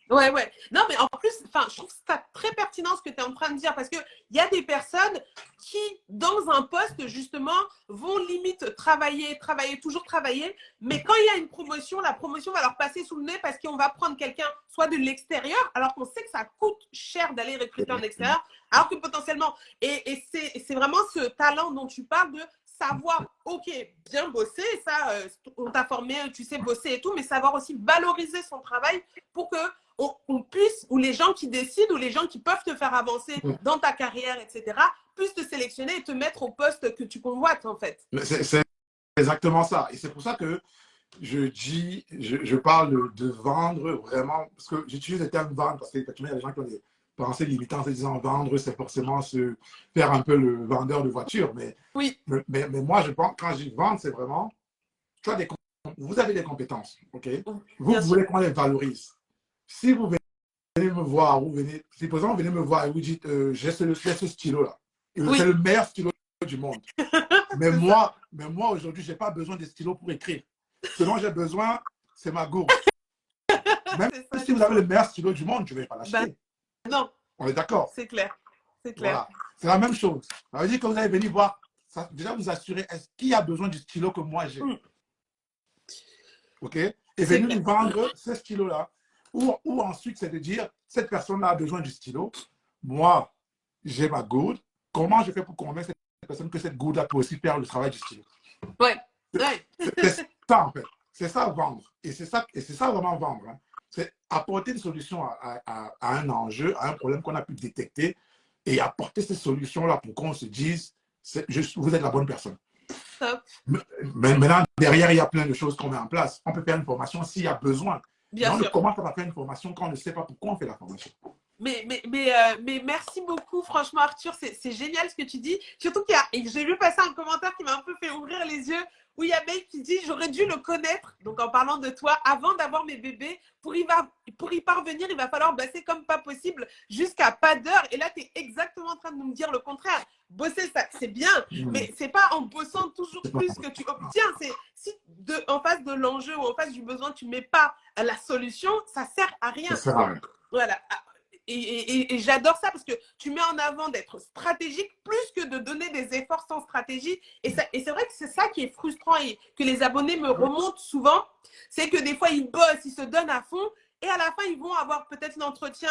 Ouais, ouais. Non, mais en plus, je trouve ça très pertinent ce que tu es en train de dire parce qu'il y a des personnes qui, dans un poste, justement, vont limite travailler, toujours travailler. Mais quand il y a une promotion, la promotion va leur passer sous le nez parce qu'on va prendre quelqu'un soit de l'extérieur, alors qu'on sait que ça coûte cher d'aller recruter en extérieur, alors que potentiellement, et c'est vraiment ce talent dont tu parles de savoir, ok, bien bosser, ça, on t'a formé, tu sais bosser et tout, mais savoir aussi valoriser son travail pour que on puisse, ou les gens qui décident, ou les gens qui peuvent te faire avancer dans ta carrière, etc., puissent te sélectionner et te mettre au poste que tu convoites, en fait. C'est exactement ça. Et c'est pour ça que je parle de vendre vraiment, parce que j'utilise le terme vendre, parce qu'effectivement, il y a des gens qui ont des pensées limitantes en se disant vendre, c'est forcément se faire un peu le vendeur de voiture. Mais, oui. mais moi, je pense, quand je dis vendre, c'est vraiment, vous avez des compétences, ok? Vous voulez qu'on les valorise. Si vous venez me voir, vous venez me voir et vous dites j'ai ce stylo-là. C'est le meilleur stylo du monde. mais moi aujourd'hui, je n'ai pas besoin de stylo pour écrire. Ce dont j'ai besoin, c'est ma gourde. Même si vous avez le meilleur stylo du monde, je ne vais pas l'acheter. Non. On est d'accord. C'est clair. C'est clair. Voilà. C'est la même chose. Ça veut dire que vous allez venir voir, ça, déjà vous assurer, est-ce qu'il y a besoin du stylo que moi j'ai? OK? Et venir nous vendre ce stylo-là. Ou ensuite, c'est de dire, cette personne-là a besoin du stylo. Moi, j'ai ma gourde. Comment je fais pour convaincre cette personne que cette gourde-là peut aussi faire le travail du stylo? Ouais. C'est ça, en fait. C'est ça, vendre. Et c'est ça vraiment vendre. Hein. C'est apporter une solution à un enjeu, à un problème qu'on a pu détecter et apporter ces solutions-là pour qu'on se dise, vous êtes la bonne personne. Top. Mais maintenant, derrière, il y a plein de choses qu'on met en place. On peut faire une formation s'il y a besoin. Bien sûr. On ne commence pas à faire une formation quand on ne sait pas pourquoi on fait la formation. Mais merci beaucoup, franchement, Arthur. C'est génial ce que tu dis. Surtout j'ai vu passer un commentaire qui m'a un peu fait ouvrir les yeux où il y a May qui dit « J'aurais dû le connaître, donc en parlant de toi, avant d'avoir mes bébés. Pour y parvenir, il va falloir bosser comme pas possible jusqu'à pas d'heure. » Et là, tu es exactement en train de nous dire le contraire. Bosser, c'est bien, mais c'est pas en bossant toujours plus que tu obtiens. C'est si en face de l'enjeu ou en face du besoin, tu mets pas la solution, ça sert à rien. Ça sert à rien. Voilà. Et j'adore ça parce que tu mets en avant d'être stratégique plus que de donner des efforts sans stratégie. Et c'est vrai que c'est ça qui est frustrant et que les abonnés me remontent souvent. C'est que des fois, ils bossent, ils se donnent à fond et à la fin, ils vont avoir peut-être l'entretien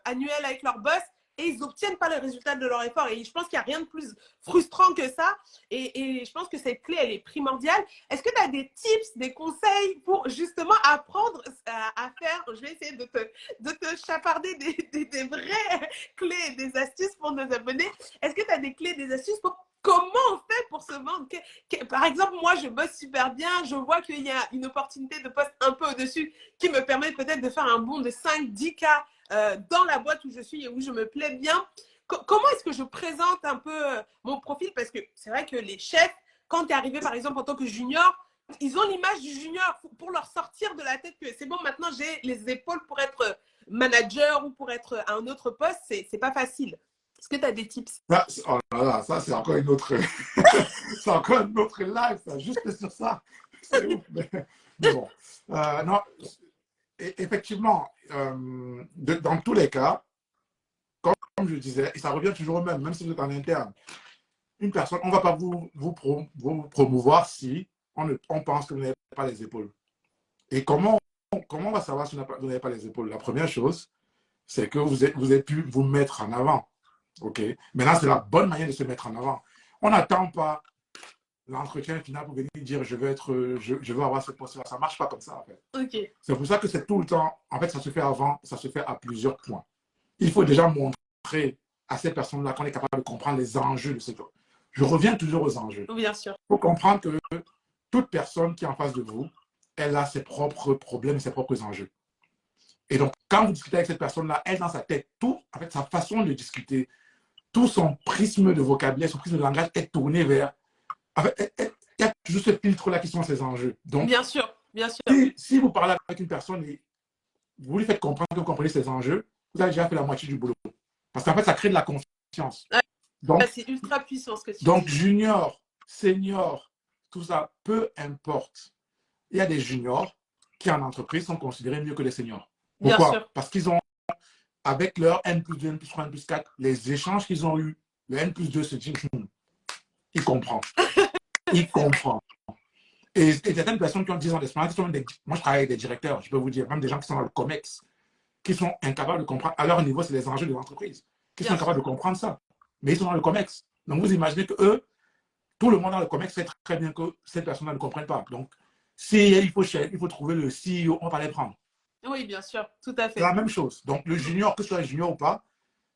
annuel avec leur boss et ils n'obtiennent pas le résultat de leur effort. Et je pense qu'il n'y a rien de plus frustrant que ça. Et je pense que cette clé, elle est primordiale. Est-ce que tu as des tips, des conseils pour justement apprendre à faire, je vais essayer de te chaparder des vraies clés, des astuces pour nos abonnés. Est-ce que tu as des clés, des astuces pour comment on fait pour se vendre? Par exemple, moi, je bosse super bien. Je vois qu'il y a une opportunité de poste un peu au-dessus qui me permet peut-être de faire un bond de 5-10K dans la boîte où je suis et où je me plais bien. Comment est-ce que je présente un peu mon profil? Parce que c'est vrai que les chefs, quand tu es arrivé par exemple en tant que junior, ils ont l'image du junior pour leur sortir de la tête que c'est bon, maintenant j'ai les épaules pour être manager ou pour être à un autre poste, c'est pas facile. Est-ce que tu as des tips? Ça, oh là là, ça c'est encore une autre, c'est encore une autre live, ça, juste sur ça. C'est ouf. Mais bon, non, effectivement, dans tous les cas, comme je disais, et ça revient toujours au même, même si vous êtes en interne, une personne, on ne va pas vous promouvoir si on pense que vous n'avez pas les épaules. Et comment on va savoir si vous n'avez pas les épaules? La première chose, c'est que vous avez pu vous mettre en avant. OK? Maintenant, c'est la bonne manière de se mettre en avant. On n'attend pas l'entretien final pour venir dire je veux avoir ce poste-là. Ça ne marche pas comme ça, en fait. Ok. C'est pour ça que c'est tout le temps, en fait, ça se fait avant, ça se fait à plusieurs points. Il faut déjà montrer à ces personnes-là qu'on est capable de comprendre les enjeux de ce job. Je reviens toujours aux enjeux. Bien sûr. Il faut comprendre que toute personne qui est en face de vous, elle a ses propres problèmes et ses propres enjeux. Et donc, quand vous discutez avec cette personne-là, elle, dans sa tête, en fait, sa façon de discuter, tout son prisme de vocabulaire, son prisme de langage est tourné vers... En fait, il y a toujours ce filtre-là qui sont ses enjeux. Donc, bien sûr, bien sûr. Si vous parlez avec une personne et vous lui faites comprendre que vous comprenez ses enjeux, vous avez déjà fait la moitié du boulot. Parce qu'en fait, ça crée de la confiance. Donc, c'est ultra puissant ce que tu dis. Donc, junior, senior, tout ça, peu importe. Il y a des juniors qui, en entreprise, sont considérés mieux que les seniors. Pourquoi? Parce qu'ils ont, avec leur N+2, N+3, N+4, les échanges qu'ils ont eus, le N+2 se dit, il comprend. Il comprend. Et certaines personnes qui ont 10 ans d'expérience, moi je travaille avec des directeurs, je peux vous dire, même des gens qui sont dans le COMEX, qui sont incapables de comprendre, à leur niveau, c'est les enjeux de l'entreprise, qui sont incapables de comprendre ça. Mais ils sont dans le COMEX. Donc vous imaginez que eux, tout le monde dans le COMEX sait très bien que cette personne-là ne comprenne pas. Donc, il faut trouver le CEO, on va pas les prendre. Oui, bien sûr, tout à fait. C'est la même chose. Donc, le junior, que ce soit junior ou pas,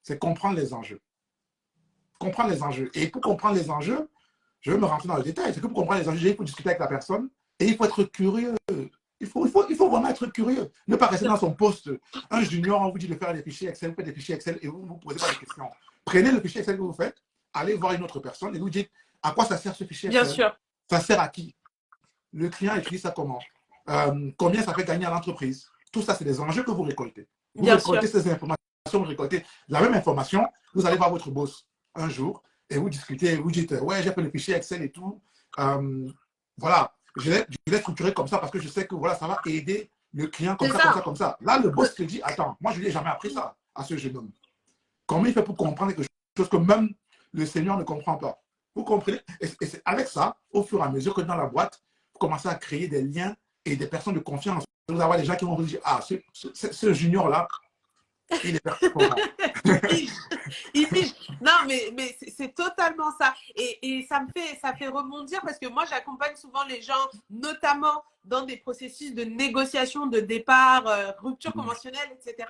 c'est comprendre les enjeux. Comprendre les enjeux. Et pour comprendre les enjeux, je vais me rentrer dans le détail. C'est que pour comprendre les enjeux, il faut discuter avec la personne et il faut être curieux. Il faut vraiment être curieux. Ne pas rester dans son poste. Un junior, on vous dit de faire des fichiers Excel, vous faites des fichiers Excel et vous ne vous posez pas de questions. Prenez le fichier Excel que vous faites, allez voir une autre personne et vous dites à quoi ça sert ce fichier Excel? Bien sûr. Ça sert à qui? Le client utilise ça comment? Combien ça fait gagner à l'entreprise? Tout ça, c'est des enjeux que vous récoltez. Vous récoltez ces informations, vous récoltez la même information, vous allez voir votre boss un jour et vous discutez, vous dites, ouais, j'ai fait le fichier Excel et tout. Voilà, je l'ai structuré comme ça parce que je sais que voilà, ça va aider le client comme ça, comme ça, comme ça. Là, le boss te dit, attends, moi, je ne lui ai jamais appris ça à ce jeune homme. Comment il fait pour comprendre quelque chose que même le senior ne comprend pas? Vous comprenez? Et c'est avec ça, au fur et à mesure que dans la boîte, vous commencez à créer des liens et des personnes de confiance. Vous allez avoir des gens qui vont vous dire, ah, ce junior-là, il est performant. Il pige. Non, mais c'est totalement ça. Et ça fait rebondir parce que moi, j'accompagne souvent les gens, notamment dans des processus de négociation, de départ, rupture conventionnelle, etc.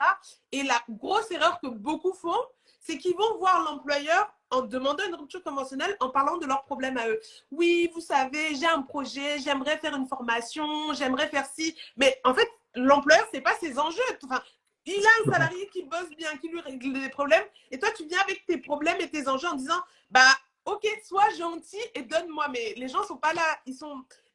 Et la grosse erreur que beaucoup font, c'est qu'ils vont voir l'employeur en demandant une rupture conventionnelle en parlant de leurs problèmes à eux. Oui, vous savez, j'ai un projet, j'aimerais faire une formation, j'aimerais faire ci. Mais en fait, l'employeur, ce n'est pas ses enjeux. Enfin, il a un salarié qui bosse bien, qui lui règle des problèmes. Et toi, tu viens avec tes problèmes et tes enjeux en disant, bah, ok, sois gentil et donne-moi. Mais les gens ne sont pas là.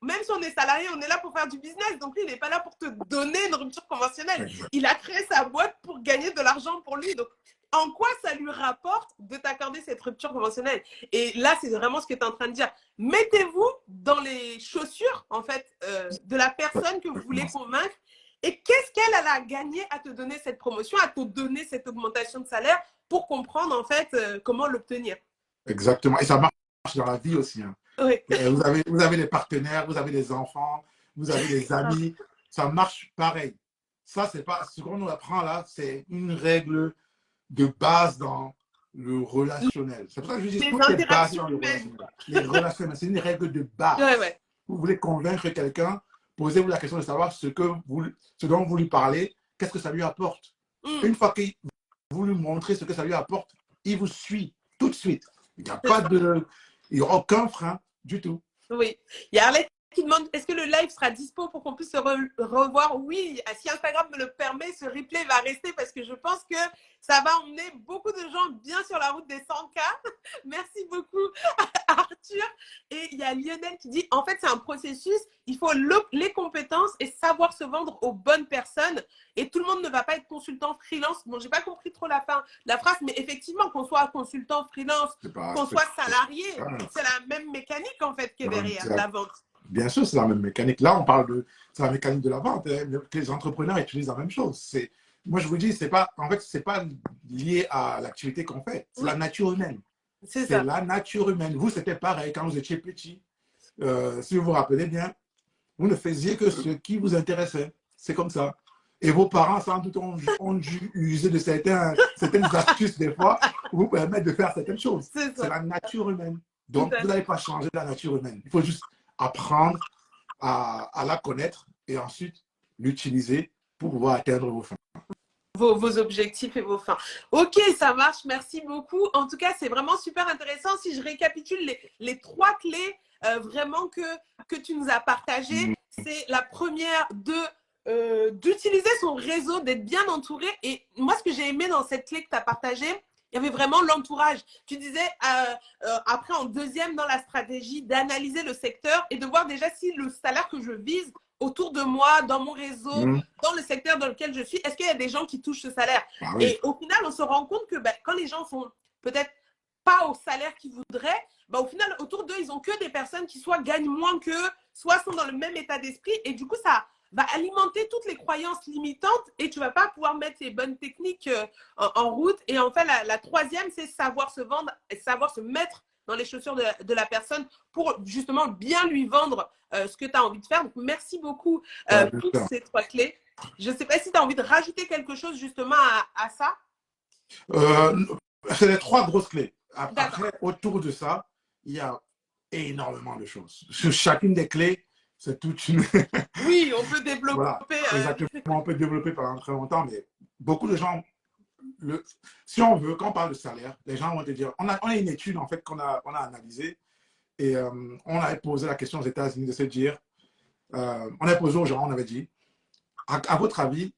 Même si on est salarié, on est là pour faire du business. Donc lui, il n'est pas là pour te donner une rupture conventionnelle. Il a créé sa boîte pour gagner de l'argent pour lui. Donc, en quoi ça lui rapporte de t'accorder cette rupture conventionnelle? Et là, c'est vraiment ce que tu es en train de dire. Mettez-vous dans les chaussures, en fait, de la personne que vous voulez convaincre. Et qu'est-ce qu'elle a gagné à te donner cette promotion, à te donner cette augmentation de salaire pour comprendre, en fait, comment l'obtenir? Exactement. Et ça marche dans la vie aussi. Hein. Oui. Vous avez des partenaires, vous avez des enfants, vous avez des amis. Ça marche pareil. Ça, c'est pas ce qu'on nous apprend là, c'est une règle de base dans le relationnel. C'est pour ça que je dis tout est basé dans le relationnel. Les relationnels, c'est une règle de base. Ouais. Vous voulez convaincre quelqu'un, posez-vous la question de savoir ce dont vous lui parlez, qu'est-ce que ça lui apporte. Une fois que vous lui montrez ce que ça lui apporte, il vous suit tout de suite. Il n'y a aucun frein du tout. Oui. Il y a Arlette qui demande est-ce que le live sera dispo pour qu'on puisse se revoir. Oui, si Instagram me le permet, ce replay va rester parce que je pense que ça va emmener beaucoup de gens bien sur la route des 100K. Merci beaucoup, Arthur. Et il y a Lionel qui dit en fait, c'est un processus. Il faut les compétences et savoir se vendre aux bonnes personnes. Et tout le monde ne va pas être consultant freelance. Bon, j'ai pas compris trop la fin de la phrase, mais effectivement, qu'on soit consultant freelance, qu'on soit salarié, c'est la même mécanique en fait qui est derrière la vente. Bien sûr, c'est la même mécanique. Là, on parle de la mécanique de la vente. Les entrepreneurs utilisent la même chose. Moi, je vous dis, en fait, c'est pas lié à l'activité qu'on fait. C'est la nature humaine. C'est la nature humaine. Vous, c'était pareil quand vous étiez petit. Si vous vous rappelez bien, vous ne faisiez que ce qui vous intéressait. C'est comme ça. Et vos parents, sans doute, ont dû user de certaines astuces, des fois, pour vous permettre de faire certaines choses. C'est la nature humaine. Donc, vous n'allez pas changer la nature humaine. Il faut juste apprendre à la connaître et ensuite l'utiliser pour pouvoir atteindre vos fins. Vos objectifs et vos fins. Ok, ça marche. Merci beaucoup. En tout cas, c'est vraiment super intéressant. Si je récapitule les 3 clés vraiment que tu nous as partagées, c'est la première d'utiliser son réseau, d'être bien entouré. Et moi, ce que j'ai aimé dans cette clé que tu as partagée, il y avait vraiment l'entourage. Tu disais, après, en deuxième, dans la stratégie, d'analyser le secteur et de voir déjà si le salaire que je vise autour de moi, dans mon réseau, dans le secteur dans lequel je suis, est-ce qu'il y a des gens qui touchent ce salaire? Oui. Et au final, on se rend compte que quand les gens sont peut-être pas au salaire qu'ils voudraient, au final, autour d'eux, ils n'ont que des personnes qui soit gagnent moins qu'eux, soit sont dans le même état d'esprit. Et du coup, ça va alimenter toutes les croyances limitantes et tu ne vas pas pouvoir mettre les bonnes techniques en route. Et en fait, la troisième, c'est savoir se vendre et savoir se mettre dans les chaussures de la personne pour justement bien lui vendre ce que tu as envie de faire. Donc, merci beaucoup pour ces 3 clés. Je ne sais pas si tu as envie de rajouter quelque chose justement à ça. C'est les 3 grosses clés. Après, autour de ça, il y a énormément de choses. Sur chacune des clés, c'est toute une… Oui, on peut développer. Voilà, exactement, on peut développer pendant très longtemps, mais beaucoup de gens… Si on veut, quand on parle de salaire, les gens vont te dire… On a une étude, en fait, qu'on a analysée et on avait posé la question aux États-Unis de se dire… on a posé aux gens, on avait dit… À votre avis,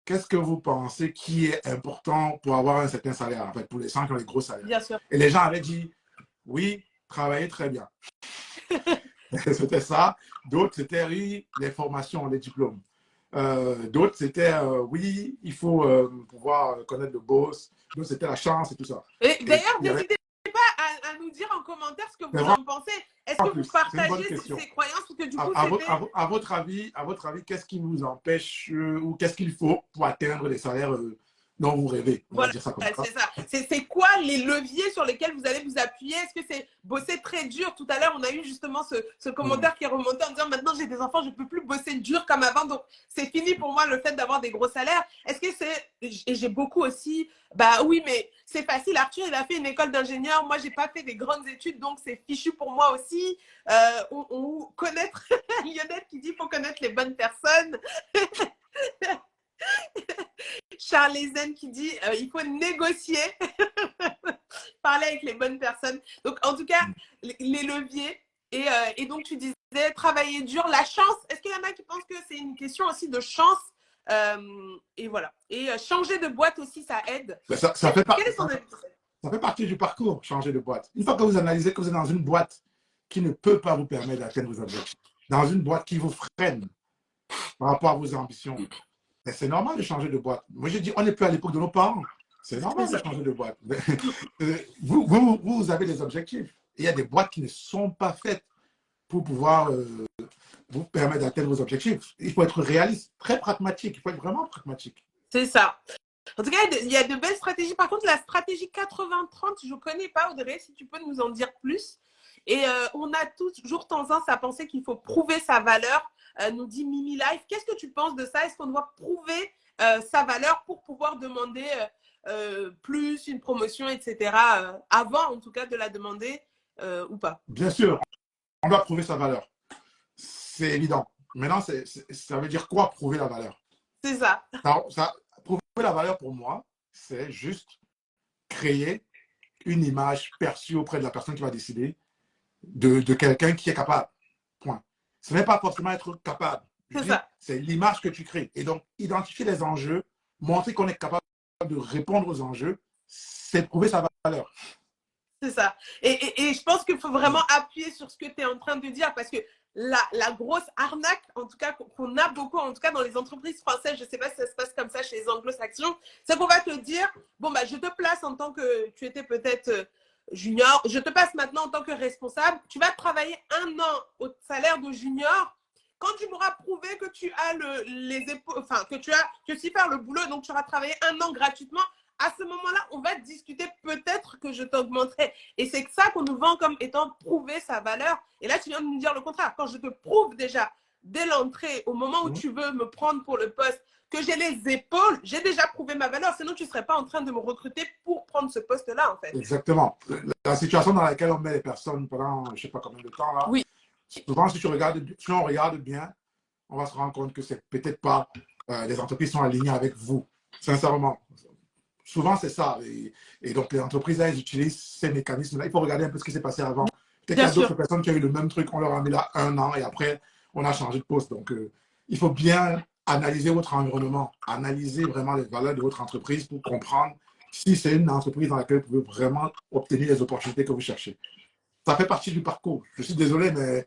qu'est-ce que vous pensez qui est important pour avoir un certain salaire, en fait, pour les gens qui ont les gros salaires? Bien sûr. Et les gens avaient dit, oui, travailler très bien. C'était ça. D'autres, c'était, oui, les formations, les diplômes. D'autres, c'était, oui, il faut pouvoir connaître le boss. D'autres, c'était la chance et tout ça. D'ailleurs, n'hésitez pas à nous dire en commentaire ce que vous en pensez. Est-ce que vous partagez ces croyances ou que du coup, à votre avis, qu'est-ce qui vous empêche ou qu'est-ce qu'il faut pour atteindre les salaires dont vous rêvez? Voilà, c'est ça. C'est quoi les leviers sur lesquels vous allez vous appuyer? Est-ce que c'est bosser très dur? Tout à l'heure, on a eu justement ce commentaire qui est remonté en disant maintenant j'ai des enfants, je ne peux plus bosser dur comme avant, donc c'est fini pour moi le fait d'avoir des gros salaires. Est-ce que c'est… Et j'ai beaucoup aussi… Bah oui, mais c'est facile. Arthur, il a fait une école d'ingénieur. Moi, j'ai pas fait des grandes études, donc c'est fichu pour moi aussi. Connaître Lionel qui dit qu'il faut connaître les bonnes personnes. Charles Zen qui dit il faut négocier, parler avec les bonnes personnes. Donc, en tout cas, les leviers. Et donc, tu disais travailler dur, la chance. Est-ce qu'il y en a qui pensent que c'est une question aussi de chance? Et voilà. Et changer de boîte aussi, ça aide. Ça fait partie du parcours, changer de boîte. Une fois que vous analysez que vous êtes dans une boîte qui ne peut pas vous permettre d'atteindre vos objectifs, dans une boîte qui vous freine par rapport à vos ambitions, c'est normal de changer de boîte. Moi, je dis, on n'est plus à l'époque de nos parents. C'est normal de changer de boîte. Vous avez des objectifs. Il y a des boîtes qui ne sont pas faites pour pouvoir vous permettre d'atteindre vos objectifs. Il faut être réaliste, très pragmatique. Il faut être vraiment pragmatique. C'est ça. En tout cas, il y a de belles stratégies. Par contre, la stratégie 80-30, je ne connais pas, Audrey, si tu peux nous en dire plus. Et on a toujours tendance à penser qu'il faut prouver sa valeur, nous dit Mimi Life. Qu'est-ce que tu penses de ça? Est-ce qu'on doit prouver sa valeur pour pouvoir demander plus, une promotion, etc. Avant, en tout cas, de la demander ou pas? Bien sûr, on doit prouver sa valeur. C'est évident. Maintenant, ça veut dire quoi, prouver la valeur? C'est ça. Prouver la valeur, pour moi, c'est juste créer une image perçue auprès de la personne qui va décider de quelqu'un qui est capable. Ce n'est pas forcément être capable. Je C'est dis, ça. c'est l'image que tu crées. Et donc, identifier les enjeux, montrer qu'on est capable de répondre aux enjeux, c'est prouver sa valeur. C'est ça. Et je pense qu'il faut vraiment appuyer sur ce que tu es en train de dire parce que la grosse arnaque, en tout cas, qu'on a beaucoup, en tout cas dans les entreprises françaises, je ne sais pas si ça se passe comme ça chez les anglo-saxons, c'est qu'on va te dire, bon, bah, je te place en tant que tu étais peut-être junior, je te passe maintenant en tant que responsable, tu vas travailler 1 an au salaire de junior. Quand tu m'auras prouvé que tu as les épaules, enfin, que tu sais faire le boulot, donc tu auras travaillé 1 an gratuitement, à ce moment-là, on va discuter peut-être que je t'augmenterai. Et c'est ça qu'on nous vend comme étant prouver sa valeur. Et là, tu viens de nous dire le contraire. Quand je te prouve déjà, dès l'entrée, au moment où tu veux me prendre pour le poste, que j'ai les épaules, j'ai déjà prouvé ma valeur. Sinon, tu ne serais pas en train de me recruter pour prendre ce poste-là, en fait. Exactement. La situation dans laquelle on met les personnes pendant je ne sais pas combien de temps, là, Oui. souvent, si on regarde bien, on va se rendre compte que c'est peut-être pas les entreprises sont alignées avec vous. Sincèrement. Souvent, c'est ça. Et donc, les entreprises, elles utilisent ces mécanismes-là. Il faut regarder un peu ce qui s'est passé avant. Peut-être qu'il y a d'autres personnes qui ont eu le même truc, on leur a mis là 1 an et après, on a changé de poste. Donc, il faut bien analyser votre environnement, analyser vraiment les valeurs de votre entreprise pour comprendre si c'est une entreprise dans laquelle vous pouvez vraiment obtenir les opportunités que vous cherchez. Ça fait partie du parcours. Je suis désolé, mais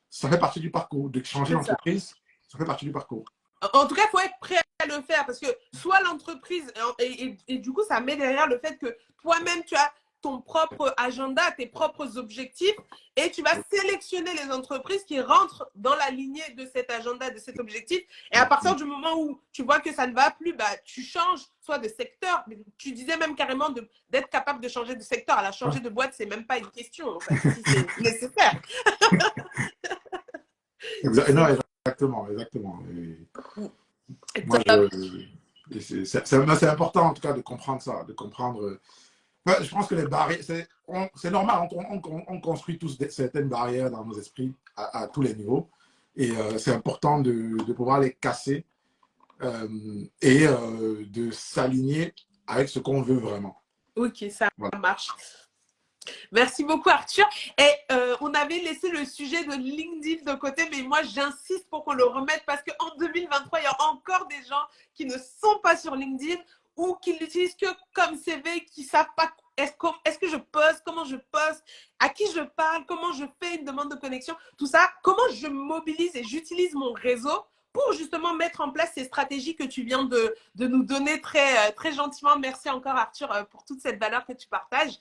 ça fait partie du parcours. De changer d'entreprise, ça fait partie du parcours. En tout cas, il faut être prêt à le faire parce que soit l'entreprise, et du coup, ça met derrière le fait que toi-même, tu as ton propre agenda, tes propres objectifs et tu vas sélectionner les entreprises qui rentrent dans la lignée de cet agenda, de cet objectif. Et à partir du moment où tu vois que ça ne va plus, bah, tu changes soit de secteur. Tu disais même carrément d'être capable de changer de secteur. Alors, changer de boîte, c'est même pas une question, en fait, si c'est nécessaire. Non, exactement, exactement. Moi, c'est important en tout cas de comprendre ça, de comprendre. Je pense que les barrières, c'est normal, on construit tous certaines barrières dans nos esprits à tous les niveaux. Et c'est important de pouvoir les casser et de s'aligner avec ce qu'on veut vraiment. Ok, ça marche. Merci beaucoup, Arthur. Et on avait laissé le sujet de LinkedIn de côté, mais moi, j'insiste pour qu'on le remette parce qu'en 2023, il y a encore des gens qui ne sont pas sur LinkedIn ou qui l'utilisent que comme CV, qui ne savent pas est-ce que je poste, comment je poste, à qui je parle, comment je fais une demande de connexion, tout ça, comment je mobilise et j'utilise mon réseau pour justement mettre en place ces stratégies que tu viens de nous donner très, très gentiment. Merci encore, Arthur, pour toute cette valeur que tu partages.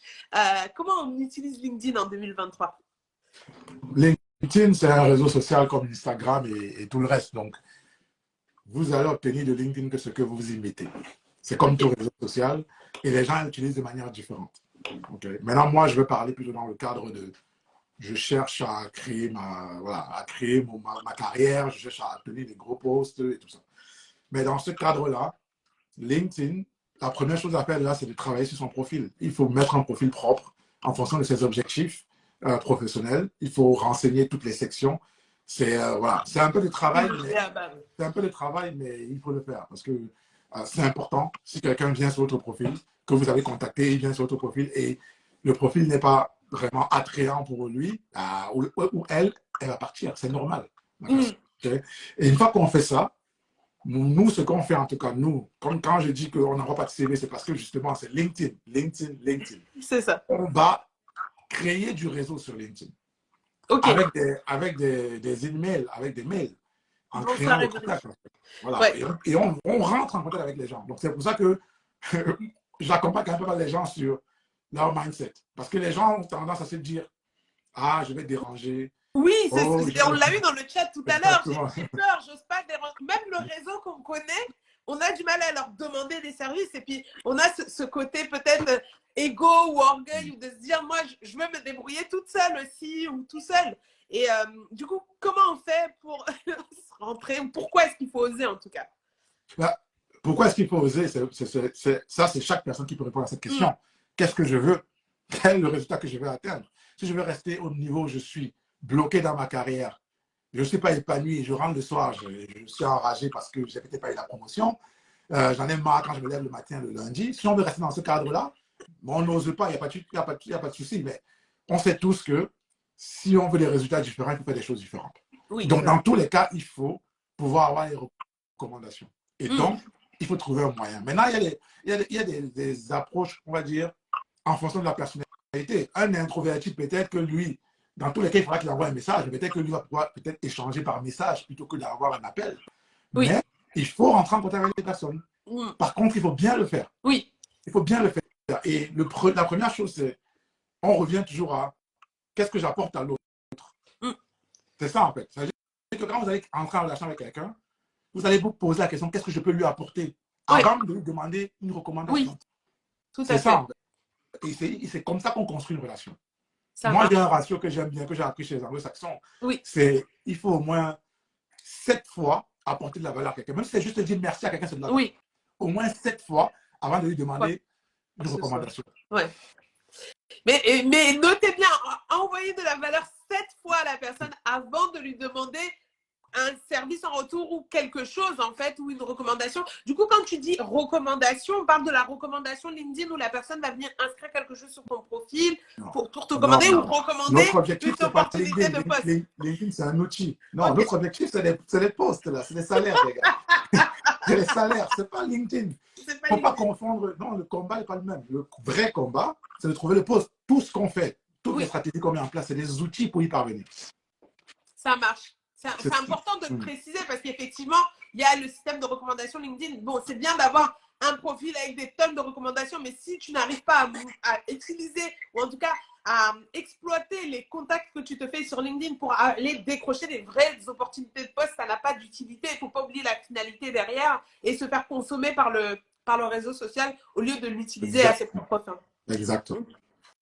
Comment on utilise LinkedIn en 2023? LinkedIn, c'est un réseau social comme Instagram et tout le reste. Donc, vous allez obtenir de LinkedIn que ce que vous y mettez. C'est comme tout réseau social et les gens l'utilisent de manière différente. Okay. Maintenant, moi, je veux parler plutôt dans le cadre de je cherche à créer ma carrière, je cherche à obtenir des gros postes et tout ça. Mais dans ce cadre-là, LinkedIn, la première chose à faire là, c'est de travailler sur son profil. Il faut mettre un profil propre en fonction de ses objectifs professionnels. Il faut renseigner toutes les sections. C'est c'est un peu de travail, mais il faut le faire parce que c'est important. Si quelqu'un vient sur votre profil, que vous avez contacté, il vient sur votre profil et le profil n'est pas vraiment attrayant pour lui ou elle va partir. C'est normal. Okay? Et une fois qu'on fait ça, nous, ce qu'on fait en tout cas, nous, comme quand je dis qu'on n'envoie pas de CV, c'est parce que justement, c'est LinkedIn, LinkedIn, LinkedIn. C'est ça. On va créer du réseau sur LinkedIn. Okay. Avec des emails, avec des mails, en créant des contacts. Voilà. Ouais. Et on rentre en contact avec les gens. Donc, c'est pour ça que j'accompagne un peu les gens sur leur mindset. Parce que les gens ont tendance à se dire, ah, je vais déranger. Oui, on l'a eu dans le chat tout à l'heure. J'ai peur, j'ose pas déranger. Même le réseau qu'on connaît, on a du mal à leur demander des services. Et puis, on a ce côté peut-être égo ou orgueil ou de se dire, moi, je veux me débrouiller toute seule aussi ou tout seul. Et du coup, comment on fait pour rentrer? Pourquoi est-ce qu'il faut oser en tout cas? Pourquoi est-ce qu'il faut oser? Ça, c'est chaque personne qui peut répondre à cette question. Qu'est-ce que je veux? Quel est le résultat que je veux atteindre? Si je veux rester au niveau où je suis, bloqué dans ma carrière, je ne suis pas épanoui, je rentre le soir, je suis enragé parce que je n'ai peut-être pas eu la promotion, j'en ai marre quand je me lève le matin, le lundi. Si on veut rester dans ce cadre-là, on n'ose pas, il n'y a pas de souci, mais on sait tous que si on veut des résultats différents, il faut faire des choses différentes. Oui. Donc, dans tous les cas, il faut pouvoir avoir les recommandations. Et donc, il faut trouver un moyen. Maintenant, il y a des approches, on va dire, en fonction de la personnalité. Un introverti, peut-être que lui, dans tous les cas, il faudra qu'il envoie un message. Peut-être que lui va pouvoir peut-être échanger par message plutôt que d'avoir un appel. Oui. Mais il faut rentrer en contact avec les personnes. Par contre, il faut bien le faire. Oui. Il faut bien le faire. Et la première chose, c'est, on revient toujours à qu'est-ce que j'apporte à l'autre. C'est ça, en fait. C'est-à-dire que quand vous allez entrer en relation avec quelqu'un, vous allez vous poser la question, qu'est-ce que je peux lui apporter avant de lui demander une recommandation. Oui, tout à c'est fait. Ça, en fait. Et c'est comme ça qu'on construit une relation. Ça Moi, marche. j'ai un ratio que j'aime bien, que j'ai appris chez les anglo-saxons. Oui. C'est, il faut au moins 7 fois apporter de la valeur à quelqu'un. Même si c'est juste dire merci à quelqu'un, c'est de la valeur. Oui. Au moins 7 fois avant de lui demander une recommandation. Ouais. Mais notez bien, envoyer de la valeur 7 fois à la personne avant de lui demander un service en retour ou quelque chose, en fait, ou une recommandation. Du coup, quand tu dis recommandation, on parle de la recommandation LinkedIn où la personne va venir inscrire quelque chose sur ton profil pour te commander ou recommander notre objectif, une opportunité de poste. LinkedIn, c'est un outil. Non, notre objectif, c'est les postes, là. C'est les salaires, les gars. C'est les salaires, c'est pas LinkedIn. Il ne faut pas confondre. Non, le combat n'est pas le même. Le vrai combat, c'est de trouver le poste. Tout ce qu'on fait, toutes les stratégies qu'on met en place, c'est des outils pour y parvenir. Ça marche. C'est important de le préciser parce qu'effectivement, il y a le système de recommandation LinkedIn. Bon, c'est bien d'avoir un profil avec des tonnes de recommandations, mais si tu n'arrives pas à utiliser ou en tout cas à exploiter les contacts que tu te fais sur LinkedIn pour aller décrocher des vraies opportunités de poste, ça n'a pas d'utilité. Il ne faut pas oublier la finalité derrière et se faire consommer par le réseau social au lieu de l'utiliser à ses propres fins. Exactement.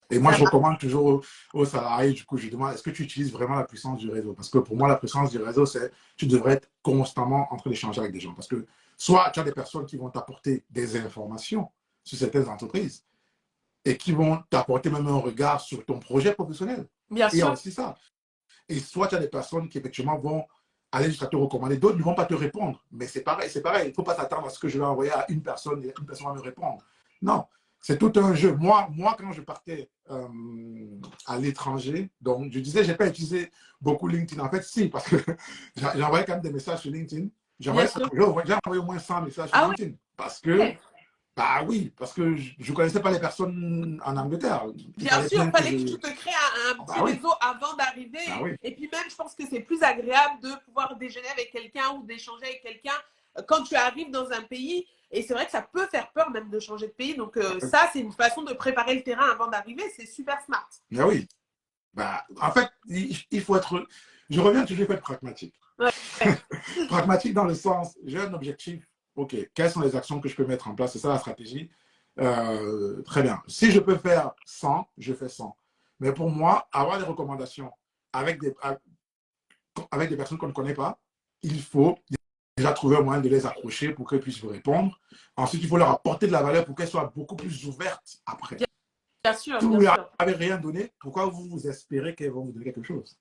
Et moi, je recommande toujours aux salariés, du coup, je demande, est-ce que tu utilises vraiment la puissance du réseau? Parce que pour moi, la puissance du réseau, c'est tu devrais être constamment en train d'échanger avec des gens. Parce que soit tu as des personnes qui vont t'apporter des informations sur certaines entreprises et qui vont t'apporter même un regard sur ton projet professionnel. Bien sûr. Il y a aussi ça. Et soit tu as des personnes qui, effectivement, vont aller jusqu'à te recommander. D'autres ne vont pas te répondre. Mais c'est pareil, c'est pareil. Il ne faut pas s'attendre à ce que je vais envoyer à une personne et une personne va me répondre. Non. C'est tout un jeu. Moi, quand je partais à l'étranger, donc je disais, je n'ai pas utilisé beaucoup LinkedIn. En fait, si, parce que j'envoyais quand même des messages sur LinkedIn. J'ai envoyé au moins 100 messages sur LinkedIn. Parce que, bah oui, parce que je ne connaissais pas les personnes en Angleterre. Bien sûr, il fallait que tu te crées un petit réseau avant d'arriver. Et puis même, je pense que c'est plus agréable de pouvoir déjeuner avec quelqu'un ou d'échanger avec quelqu'un quand tu arrives dans un pays. Et c'est vrai que ça peut faire peur même de changer de pays. Donc ça, c'est une façon de préparer le terrain avant d'arriver. C'est super smart. Mais oui. Bah, en fait, il faut être... Je reviens toujours, il faut être pragmatique. Ouais. Pragmatique dans le sens, j'ai un objectif. OK, quelles sont les actions que je peux mettre en place? C'est ça la stratégie. Très bien. Si je peux faire 100, je fais 100. Mais pour moi, avoir des recommandations avec des personnes qu'on ne connaît pas, il faut déjà trouver un moyen de les accrocher pour qu'elles puissent vous répondre. Ensuite, il faut leur apporter de la valeur pour qu'elles soient beaucoup plus ouvertes après. Bien sûr. Si vous ne leur avez rien donné, pourquoi vous espérez qu'elles vont vous donner quelque chose?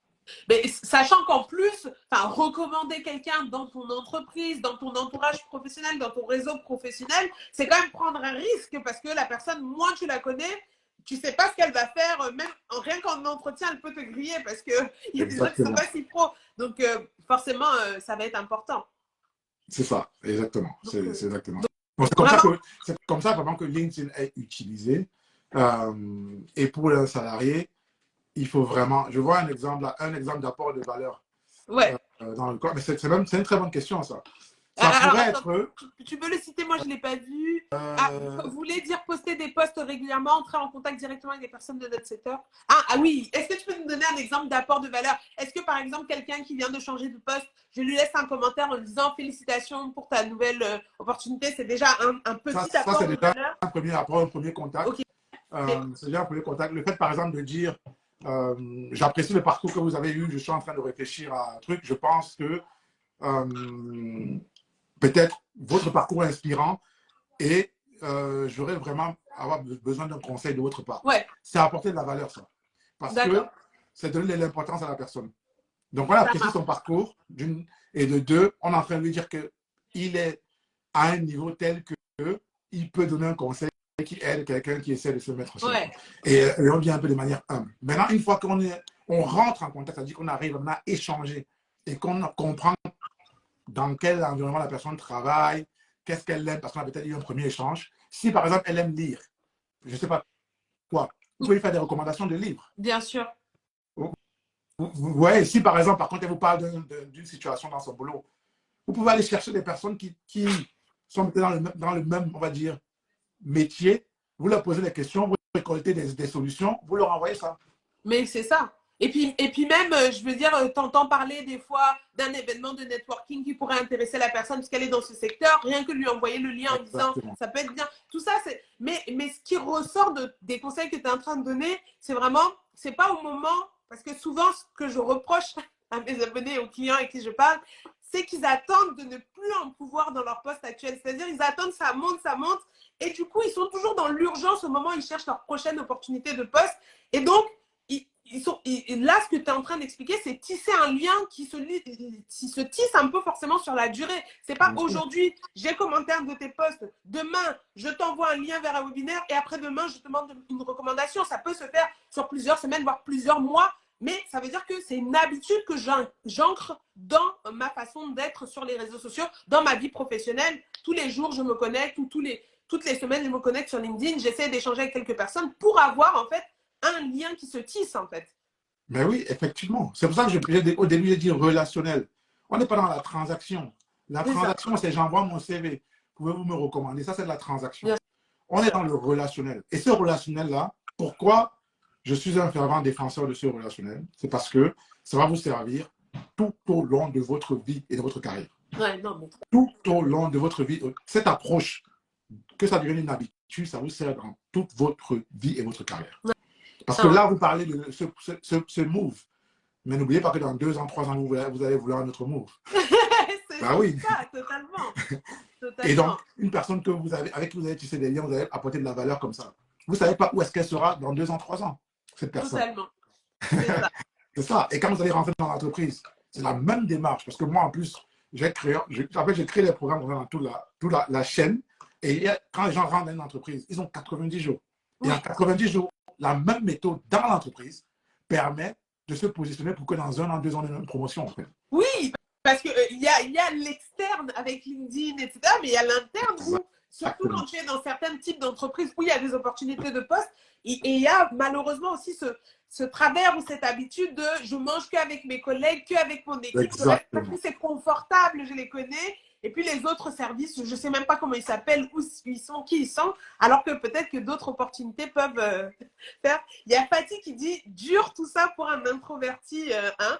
Mais sachant qu'en plus, recommander quelqu'un dans ton entreprise, dans ton entourage professionnel, dans ton réseau professionnel, c'est quand même prendre un risque parce que la personne, moins tu la connais, tu ne sais pas ce qu'elle va faire, même rien qu'en entretien, elle peut te griller parce qu'il y a des gens qui ne sont pas si pros. Donc, forcément, ça va être important. C'est ça, exactement. C'est exactement. C'est comme ça vraiment que LinkedIn est utilisé. Et pour un salarié, il faut vraiment. Je vois un exemple d'apport de valeur. Ouais. Dans le corps. Mais c'est une très bonne question, ça. Ça pourrait être. Tu peux le citer, moi je ne l'ai pas vu. Vous voulez dire poster des posts régulièrement, entrer en contact directement avec des personnes de notre secteur? Ah oui, est-ce que tu peux nous donner un exemple d'apport de valeur? Est-ce que par exemple, quelqu'un qui vient de changer de poste, je lui laisse un commentaire en disant félicitations pour ta nouvelle opportunité? C'est déjà un petit apport de valeur. Un premier apport, un premier contact. Okay. C'est déjà un premier contact. Le fait par exemple de dire j'apprécie le parcours que vous avez eu, je suis en train de réfléchir à un truc, je pense que peut-être votre parcours est inspirant et j'aurais vraiment besoin d'un conseil de votre part. Ouais. C'est apporter de la valeur, ça. Parce que c'est donner de l'importance à la personne. Donc, on apprécie son parcours, d'une, et de deux, on est en train de lui dire qu'il est à un niveau tel qu'il peut donner un conseil qui aide quelqu'un qui essaie de se mettre sur et on vient un peu de manière humble. Maintenant, une fois qu'on rentre en contact, c'est-à-dire qu'on arrive à échanger et qu'on comprend dans quel environnement la personne travaille, qu'est-ce qu'elle aime, parce qu'on a peut-être eu un premier échange. Si par exemple elle aime lire, je ne sais pas quoi, vous pouvez lui faire des recommandations de livres. Bien sûr. Vous voyez, si par exemple, par contre, elle vous parle d'une situation dans son boulot, vous pouvez aller chercher des personnes qui sont dans le même, on va dire, métier, vous leur posez des questions, vous récoltez des solutions, vous leur envoyez ça. Mais c'est ça. Et puis même, je veux dire, t'entends parler des fois d'un événement de networking qui pourrait intéresser la personne parce qu'elle est dans ce secteur, rien que lui envoyer le lien en disant ça peut être bien. Tout ça, c'est. Mais ce qui ressort des conseils que tu es en train de donner, c'est vraiment, c'est pas au moment, parce que souvent, ce que je reproche à mes abonnés et aux clients avec qui je parle, c'est qu'ils attendent de ne plus en pouvoir dans leur poste actuel. C'est-à-dire, ils attendent, ça monte, et du coup, ils sont toujours dans l'urgence au moment où ils cherchent leur prochaine opportunité de poste. Et donc, là, ce que tu es en train d'expliquer, c'est tisser un lien qui se tisse un peu forcément sur la durée. C'est pas aujourd'hui, j'ai commenté un de tes posts, demain, je t'envoie un lien vers un webinaire et après-demain, je te demande une recommandation. Ça peut se faire sur plusieurs semaines, voire plusieurs mois, mais ça veut dire que c'est une habitude que j'ancre dans ma façon d'être sur les réseaux sociaux, dans ma vie professionnelle. Tous les jours, je me connecte ou toutes les semaines, je me connecte sur LinkedIn. J'essaie d'échanger avec quelques personnes pour avoir en fait un lien qui se tisse en fait. Mais oui, effectivement. C'est pour ça que au début, j'ai dit relationnel. On n'est pas dans la transaction. La transaction, c'est j'envoie mon CV. Pouvez-vous me recommander? Ça, c'est de la transaction. Bien. On est dans le relationnel. Et ce relationnel-là, pourquoi je suis un fervent défenseur de ce relationnel? C'est parce que ça va vous servir tout au long de votre vie et de votre carrière. Ouais, non, mais... Tout au long de votre vie. Cette approche, que ça devienne une habitude, ça vous sert dans toute votre vie et votre carrière. Ouais. Parce que là, vous parlez de ce move. Mais n'oubliez pas que dans 2 ans, 3 ans, vous allez vouloir un autre move. Bah oui. Ça, totalement. Et donc, une personne avec qui vous avez tissé des liens, vous allez apporter de la valeur comme ça. Vous ne savez pas où est-ce qu'elle sera dans 2 ans, 3 ans, cette personne. Totalement. C'est ça. C'est ça. Et quand vous allez rentrer dans l'entreprise, c'est la même démarche. Parce que moi, en plus, j'ai créé des programmes dans toute la chaîne. Et quand les gens rentrent dans une entreprise, ils ont 90 jours. Et en 90 jours, la même méthode dans l'entreprise permet de se positionner pour que dans 1 an, 2 ans, on ait une promotion. En fait. Oui, parce qu'il y a l'externe avec LinkedIn, etc. Mais il y a l'interne où, surtout quand tu es dans certains types d'entreprises où il y a des opportunités de poste, et il y a malheureusement aussi ce travers ou cette habitude de je mange qu'avec mes collègues, qu'avec mon équipe. Parce que c'est confortable, je les connais. Et puis les autres services, je ne sais même pas comment ils s'appellent, où ils sont, qui ils sont, alors que peut-être que d'autres opportunités peuvent faire. Il y a Fatih qui dit « dur tout ça pour un introverti, hein ?»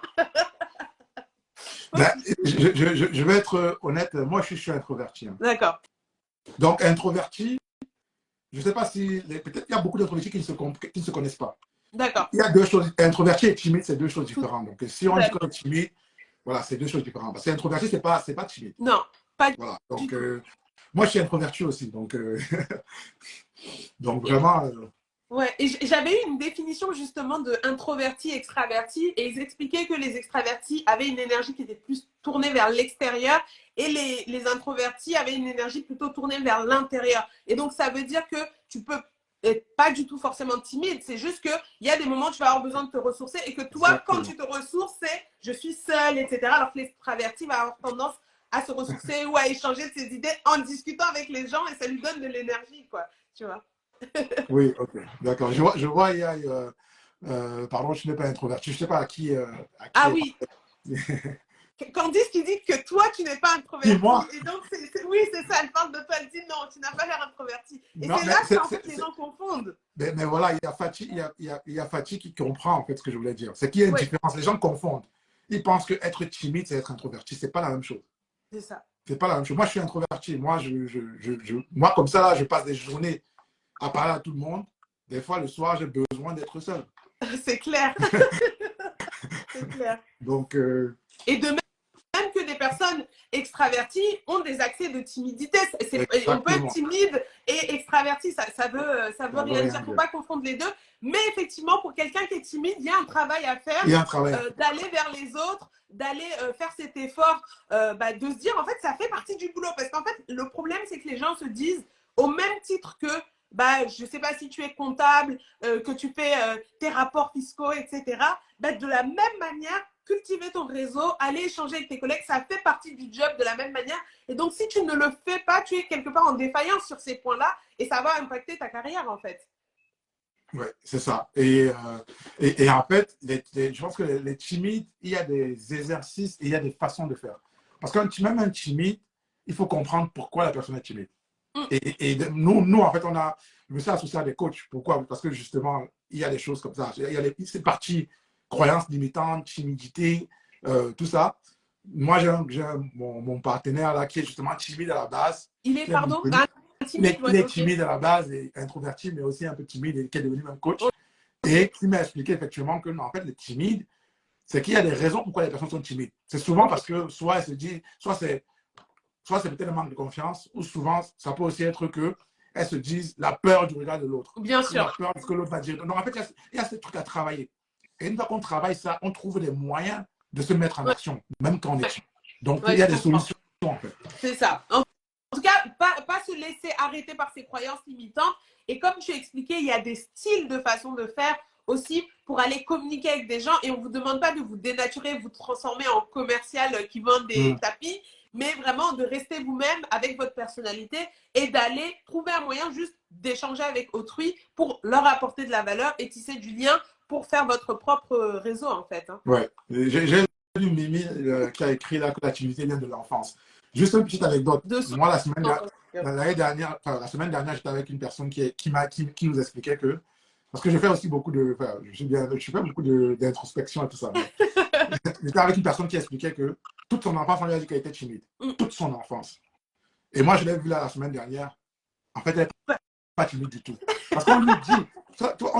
Ben, je vais être honnête, moi je suis introverti. Hein. D'accord. Donc introverti, je ne sais pas si, peut-être qu'il y a beaucoup d'introvertis qui ne se connaissent pas. D'accord. Il y a 2 choses, introverti et timide, c'est 2 choses différentes. Donc si on dit qu'on est timide, voilà, c'est 2 choses différentes. Parce qu'introverti, c'est pas timide. Non, pas du voilà. Donc, moi, je suis introverti aussi. Donc, donc vraiment... Ouais, et j'avais eu une définition justement de introverti, extraverti, et ils expliquaient que les extravertis avaient une énergie qui était plus tournée vers l'extérieur et les introvertis avaient une énergie plutôt tournée vers l'intérieur. Et donc, ça veut dire que tu peux être pas du tout forcément timide, c'est juste qu'il y a des moments où tu vas avoir besoin de te ressourcer et que toi, exactement, quand tu te ressources, c'est je suis seule, etc. Alors que l'extraverti va avoir tendance à se ressourcer ou à échanger de ses idées en discutant avec les gens et ça lui donne de l'énergie, quoi, tu vois. Oui, ok, d'accord. Je vois, il y a, pardon, je n'ai pas introverti, je ne sais pas à qui ah oui. Candice qui dit que toi, tu n'es pas introverti. Moi. Et donc, oui, c'est ça, elle parle de toi, elle dit non, tu n'as pas l'air introverti. Et c'est là que en fait, les gens confondent. Mais voilà, il y a Fatih qui comprend en fait ce que je voulais dire. C'est qu'il y a une différence, les gens confondent. Ils pensent qu'être timide, c'est être introverti. Ce n'est pas la même chose. C'est ça. C'est pas la même chose. Moi, je suis introverti. Moi, moi comme ça, là, je passe des journées à parler à tout le monde. Des fois, le soir, j'ai besoin d'être seul. C'est clair. C'est clair. Donc, et de même que des personnes extraverties ont des accès de timidité. On peut être timide et extraverti, ça veut rien dire. Il ne faut pas confondre les deux. Mais effectivement, pour quelqu'un qui est timide, il y a un travail à faire, d'aller vers les autres, d'aller faire cet effort, de se dire, en fait, ça fait partie du boulot. Parce qu'en fait, le problème, c'est que les gens se disent, au même titre que bah, je ne sais pas si tu es comptable, que tu fais tes rapports fiscaux, etc. Bah, de la même manière, cultiver ton réseau, aller échanger avec tes collègues, ça fait partie du job de la même manière. Et donc, si tu ne le fais pas, tu es quelque part en défaillance sur ces points-là et ça va impacter ta carrière, en fait. Oui, c'est ça. Et en fait, je pense que les timides, il y a des exercices et il y a des façons de faire. Parce que même un timide, il faut comprendre pourquoi la personne est timide. Et nous, en fait, je me suis associé à des coachs. Pourquoi? Parce que justement, il y a des choses comme ça. Il y a ces parties croyances limitantes, timidité, tout ça. Moi, j'ai mon partenaire là qui est justement timide à la base. Il est, pardon, timide, Il est timide à la base et introverti, mais aussi un peu timide et qui est devenu même coach. Et qui m'a expliqué effectivement que non, en fait, les timides, c'est qu'il y a des raisons pourquoi les personnes sont timides. C'est souvent parce que soit elles se disent, soit c'est peut-être un manque de confiance, ou souvent ça peut aussi être que elles se disent la peur du regard de l'autre. Bien sûr. La peur de ce que l'autre va dire. Donc en fait, il y a ce truc à travailler. Et une fois qu'on travaille ça, on trouve des moyens de se mettre en action, même quand on est timide. Donc il y a des solutions en fait. C'est ça. En tout cas, pas se laisser arrêter par ses croyances limitantes. Et comme tu as expliqué, il y a des styles de façon de faire aussi pour aller communiquer avec des gens. Et on ne vous demande pas de vous dénaturer, vous transformer en commercial qui vend des tapis, mais vraiment de rester vous-même avec votre personnalité et d'aller trouver un moyen juste d'échanger avec autrui pour leur apporter de la valeur et tisser du lien pour faire votre propre réseau, en fait. Hein. Ouais. J'ai lu Mimi qui a écrit là que la timidité vient de l'enfance. Juste une petite anecdote. Moi, la semaine dernière, j'étais avec une personne qui nous expliquait que, parce que je fais aussi beaucoup de, enfin, je fais beaucoup d'introspection et tout ça. J'étais avec une personne qui expliquait que toute son enfance, on lui a dit qu'elle était timide. Toute son enfance. Et moi, je l'ai vu là la semaine dernière. En fait, elle n'est pas timide du tout. Parce qu'on lui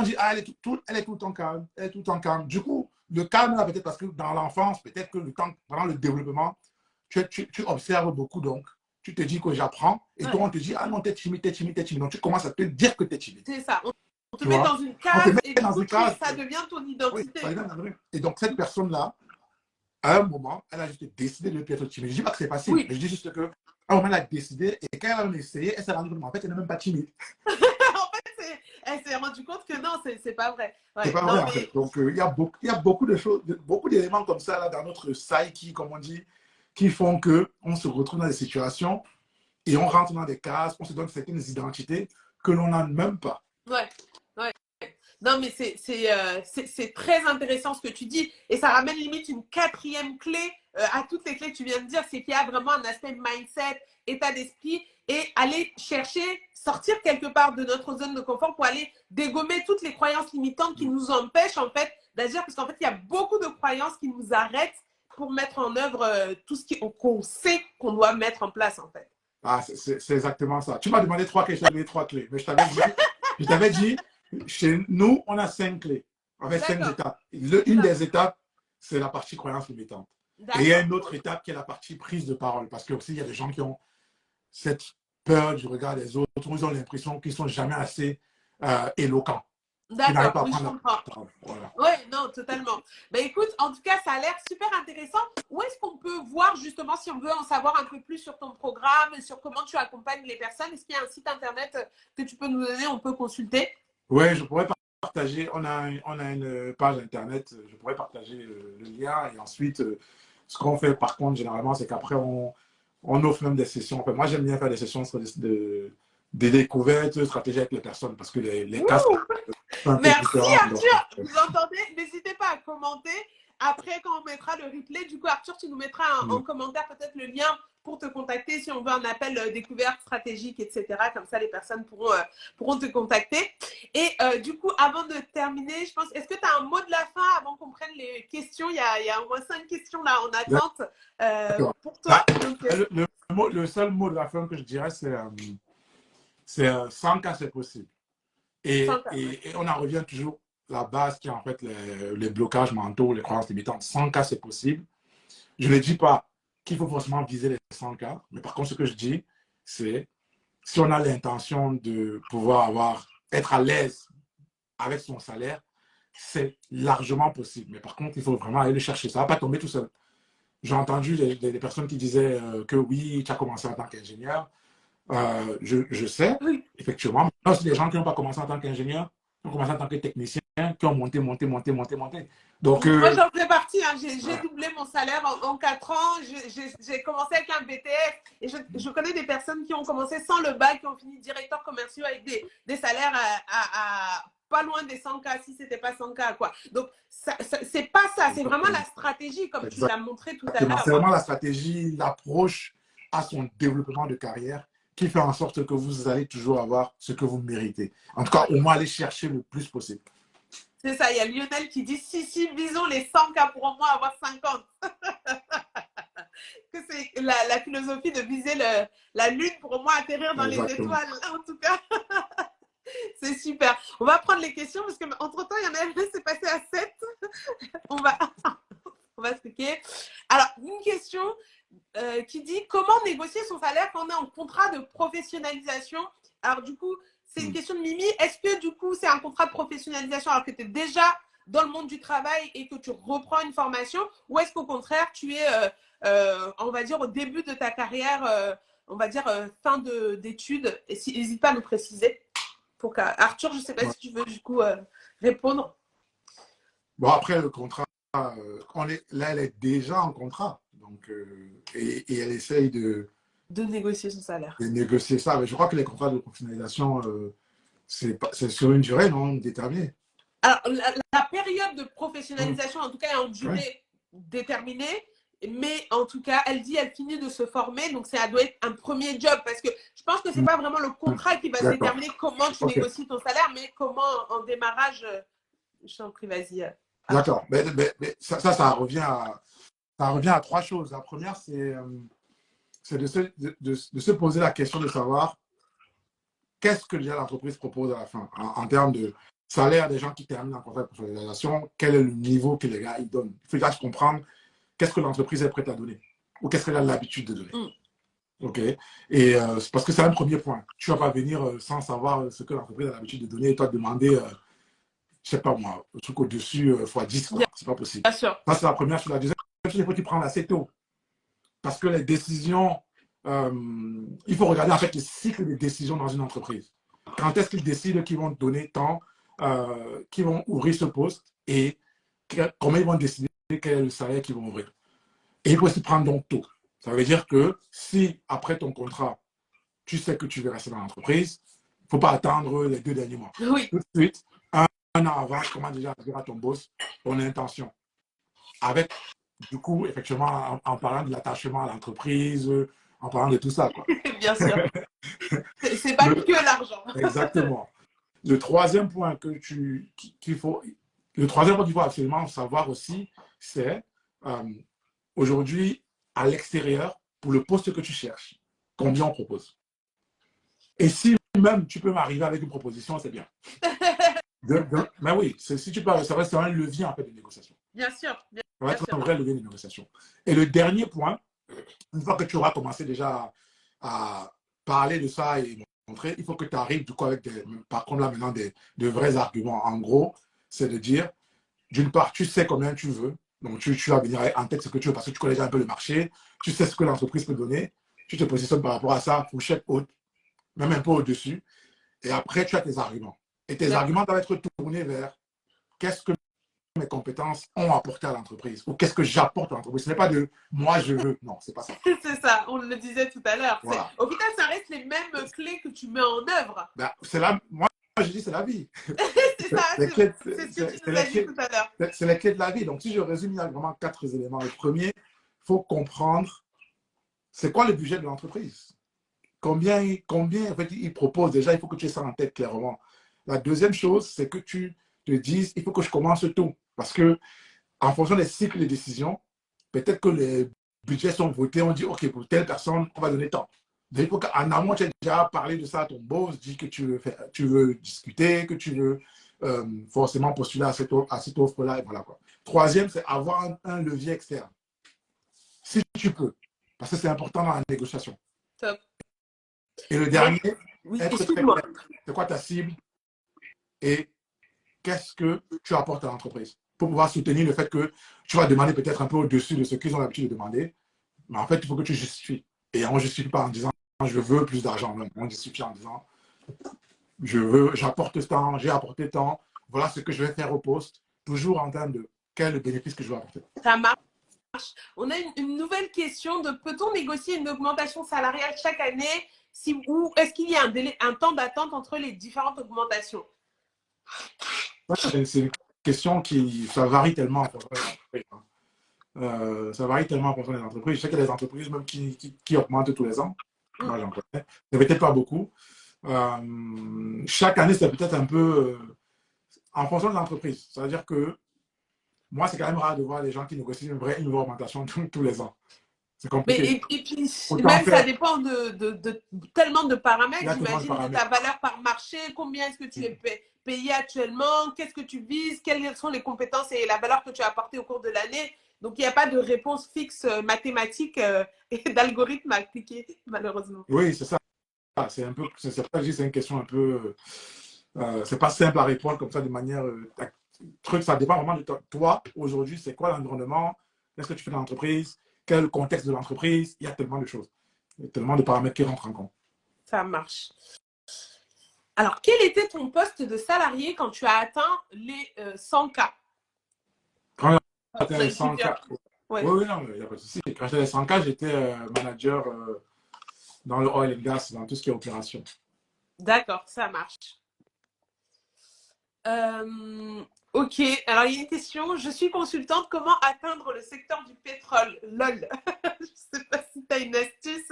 dit, ah, elle est tout le temps calme, elle est tout le temps calme. Du coup, le calme, là, peut-être parce que dans l'enfance, peut-être que le temps, pendant le développement, tu observes beaucoup, donc tu te dis que j'apprends, et toi, on te dit, ah non, t'es timide, t'es timide, t'es timide. Donc, tu commences à te dire que t'es timide. C'est ça. On te met dans une case, et dans une case, ça devient ton identité. Oui, et donc, cette personne-là, à un moment, elle a juste décidé de ne plus être timide. Je ne dis pas que c'est facile, mais je dis juste que à un moment, elle a décidé, et quand elle a essayé, elle s'est rendue compte qu'en fait, elle n'est même pas timide. En fait, elle s'est rendue compte que non, c'est pas vrai. Ouais, c'est pas vrai, en fait. Donc, il y a beaucoup de choses, beaucoup d'éléments comme ça là, dans notre psyche, comme on dit, qui font qu'on se retrouve dans des situations et on rentre dans des cases, on se donne certaines identités que l'on n'a même pas. Ouais. Non, mais c'est très intéressant ce que tu dis. Et ça ramène limite une quatrième clé à toutes les clés que tu viens de dire. C'est qu'il y a vraiment un aspect mindset, état d'esprit et aller chercher, sortir quelque part de notre zone de confort pour aller dégommer toutes les croyances limitantes qui nous empêchent en fait d'agir. Parce qu'en fait, il y a beaucoup de croyances qui nous arrêtent pour mettre en œuvre tout ce qu'on sait qu'on doit mettre en place en fait. Ah, c'est exactement ça. Tu m'as demandé 3 clés, je t'ai donné 3 clés. Mais je t'avais dit, chez nous, on a 5 clés, avec 5 étapes. Une des étapes, c'est la partie croyance limitante. Et il y a une autre étape qui est la partie prise de parole. Parce que aussi, il y a des gens qui ont cette peur du regard des autres, ils ont l'impression qu'ils ne sont jamais assez éloquents. D'accord, oui, je comprends. Voilà. Oui, non, totalement. Ben, écoute, en tout cas, ça a l'air super intéressant. Où est-ce qu'on peut voir, justement, si on veut en savoir un peu plus sur ton programme, sur comment tu accompagnes les personnes? Est-ce qu'il y a un site internet que tu peux nous donner, on peut consulter? Oui, je pourrais partager. On a une page internet, je pourrais partager le lien. Et ensuite, ce qu'on fait, par contre, généralement, c'est qu'après, on offre même des sessions. Enfin, moi, j'aime bien faire des sessions des découvertes, stratégies avec les personnes, parce que les cas Merci Arthur, vous entendez? N'hésitez pas à commenter. Après, quand on mettra le replay, du coup, Arthur, tu nous mettras en commentaire peut-être le lien pour te contacter si on veut un appel découverte stratégique, etc. Comme ça, les personnes pourront te contacter. Et du coup, avant de terminer, je pense, est-ce que tu as un mot de la fin avant qu'on prenne les questions? Il y a au moins 5 questions là en attente pour toi. Donc, le seul mot de la fin que je dirais, c'est 100 cas, c'est possible. Et on en revient toujours à la base qui est en fait les blocages mentaux, les croyances limitantes. 100 cas, c'est possible. Je ne dis pas qu'il faut forcément viser les 100 cas, mais par contre, ce que je dis, c'est si on a l'intention de pouvoir être à l'aise avec son salaire, c'est largement possible. Mais par contre, il faut vraiment aller le chercher. Ça ne va pas tomber tout seul. J'ai entendu des personnes qui disaient que oui, tu as commencé en tant qu'ingénieur. Je sais, effectivement, Il y a aussi des gens qui n'ont pas commencé en tant qu'ingénieur, qui ont commencé en tant que technicien, qui ont monté. Donc, moi, j'en fais partie. Hein. J'ai voilà. doublé mon salaire en 4 ans. J'ai commencé avec un BTS. Et je connais des personnes qui ont commencé sans le bac, qui ont fini directeur commerciaux avec des salaires à pas loin des 100K, si ce n'était pas 100K. Quoi. Donc, c'est pas ça. C'est vraiment la stratégie, comme tu l'as montré tout à l'heure. C'est vraiment la stratégie, l'approche à son développement de carrière qui fait en sorte que vous allez toujours avoir ce que vous méritez. En tout cas, au moins aller chercher le plus possible. C'est ça, il y a Lionel qui dit si, visons les 100K pour au moins avoir 50. Que c'est la philosophie de viser la lune pour au moins atterrir dans les étoiles, en tout cas. C'est super. On va prendre les questions parce qu'entre-temps, il y en a un, c'est passé à 7. On va cliquer. Alors, une question qui dit comment négocier son salaire quand on est en contrat de professionnalisation. Alors, du coup, c'est une question de Mimi. Est-ce que du coup, c'est un contrat de professionnalisation alors que tu es déjà dans le monde du travail et que tu reprends une formation, ou est-ce qu'au contraire, tu es, on va dire, au début de ta carrière, on va dire, fin d'études? N'hésite pas à nous préciser. Arthur, je ne sais pas si tu veux du coup répondre. Bon, après, le contrat, là, elle est déjà en contrat. Donc, et elle essaye de négocier son salaire. De négocier ça. Mais je crois que les contrats de professionnalisation, c'est sur une durée non déterminée. Alors, la période de professionnalisation, en tout cas, est en durée déterminée. Mais en tout cas, elle dit elle finit de se former. Donc, ça doit être un premier job. Parce que je pense que ce n'est pas vraiment le contrat qui va déterminer comment tu négocies ton salaire, mais comment en démarrage. Je t'en prie, vas-y. D'accord. Mais ça revient à trois choses. La première, c'est de se poser la question de savoir qu'est-ce que déjà l'entreprise propose à la fin en termes de salaire des gens qui terminent en contrat de professionnalisation, quel est le niveau que les gars ils donnent. Il faut déjà comprendre qu'est-ce que l'entreprise est prête à donner ou qu'est-ce qu'elle a l'habitude de donner. OK. Et parce que c'est un premier point. Tu ne vas pas venir sans savoir ce que l'entreprise a l'habitude de donner et toi demander, je ne sais pas moi, le truc au-dessus x10. Ce n'est pas possible. Bien sûr. Ça, c'est la première chose. La deuxième chose, il faut que tu prennes assez tôt. Parce que les décisions, il faut regarder en fait le cycle des décisions dans une entreprise. Quand est-ce qu'ils décident qu'ils vont donner tant, qu'ils vont ouvrir ce poste et comment ils vont décider quel est le salaire qu'ils vont ouvrir. Et il faut se prendre donc tôt. Ça veut dire que si après ton contrat, tu sais que tu veux rester dans l'entreprise, il ne faut pas attendre les 2 derniers mois. Oui. Tout de suite, un an avant, commence déjà à dire à ton boss ton intention. Avec du coup, effectivement, en parlant de l'attachement à l'entreprise, en parlant de tout ça, quoi. Bien sûr. C'est pas que l'argent. Exactement. Le troisième point qu'il faut absolument savoir aussi, c'est aujourd'hui, à l'extérieur, pour le poste que tu cherches, combien on propose. Et si même tu peux m'arriver avec une proposition, c'est bien. Mais oui, si tu peux, ça reste un levier en fait de négociation. Bien sûr. Ça va être un vrai levier de négociation. Et le dernier point, une fois que tu auras commencé déjà à parler de ça et montrer, il faut que tu arrives du coup avec par contre là maintenant de vrais arguments. En gros, c'est de dire, d'une part, tu sais combien tu veux, donc tu vas venir en tête ce que tu veux parce que tu connais déjà un peu le marché, tu sais ce que l'entreprise peut donner, tu te positionnes par rapport à ça, fourchette haute, même un peu au-dessus, et après tu as tes arguments. Et tes arguments doivent être tournés vers qu'est-ce que mes compétences ont apporté à l'entreprise ou qu'est-ce que j'apporte à l'entreprise. Ce n'est pas de moi je veux. Non, c'est pas ça. C'est ça, on le disait tout à l'heure. Voilà. Au final, ça reste les mêmes clés que tu mets en œuvre. Ben, moi, je dis c'est la vie. C'est ça, c'est ce que tu nous as dit tout à l'heure. C'est les clés de la vie. Donc, si je résume, il y a vraiment 4 éléments. Le premier, il faut comprendre c'est quoi le budget de l'entreprise. Combien en fait, il propose déjà, il faut que tu aies ça en tête clairement. La deuxième chose, c'est que tu te dises, il faut que je commence tôt. Parce que, en fonction des cycles de décision, peut-être que les budgets sont votés, on dit, OK, pour telle personne, on va donner tant. Donc, il faut qu'en amont, tu aies déjà parlé de ça à ton boss, dis que tu veux discuter, que tu veux forcément postuler à cette offre-là. Et voilà, quoi. Troisième, c'est avoir un levier externe. Si tu peux. Parce que c'est important dans la négociation. Top. Et le dernier, être très clair. C'est quoi ta cible et qu'est-ce que tu apportes à l'entreprise pour pouvoir soutenir le fait que tu vas demander peut-être un peu au-dessus de ce qu'ils ont l'habitude de demander. Mais en fait, il faut que tu justifies. Et on ne justifie pas en disant je veux plus d'argent. On justifie en disant j'apporte tant, j'ai apporté tant, voilà ce que je vais faire au poste, toujours en termes de quel est le bénéfice que je vais apporter. Ça marche. On a une nouvelle question de peut-on négocier une augmentation salariale chaque année ou est-ce qu'il y a un temps d'attente entre les différentes augmentations? C'est une question ça varie tellement en fonction des entreprises. Ça varie tellement en fonction des entreprises. Je sais qu'il y a des entreprises même qui augmentent tous les ans. Moi, j'en connais. Mais peut-être pas beaucoup. Chaque année, c'est peut-être un peu en fonction de l'entreprise. C'est-à-dire que moi, c'est quand même rare de voir des gens qui négocient une vraie augmentation tous les ans. C'est compliqué. Et puis, Autant même ça faire. dépend de tellement de paramètres, Exactement, j'imagine, de ta valeur par marché, combien est-ce que tu es payé actuellement, qu'est-ce que tu vises, quelles sont les compétences et la valeur que tu as apportée au cours de l'année. Donc, il n'y a pas de réponse fixe mathématique et d'algorithme à appliquer, malheureusement. Oui, c'est ça. C'est un peu, c'est une question un peu, c'est pas simple à répondre comme ça de manière truc. Ça dépend vraiment de toi. Aujourd'hui, c'est quoi l'environnement? Qu'est-ce que tu fais dans l'entreprise? Quel est le contexte de l'entreprise? Il y a tellement de choses. Il y a tellement de paramètres qui rentrent en compte. Ça marche. Alors, quel était ton poste de salarié quand tu as atteint les 100K? Quand j'ai atteint les 100K, ouais. oui, non, il n'y a pas de souci. Quand j'étais les 100K, j'étais manager dans le oil and gas, dans tout ce qui est opération. D'accord, ça marche. Ok, alors il y a une question. Je suis consultante. Comment atteindre le secteur du pétrole? LOL. Je ne sais pas si tu as une astuce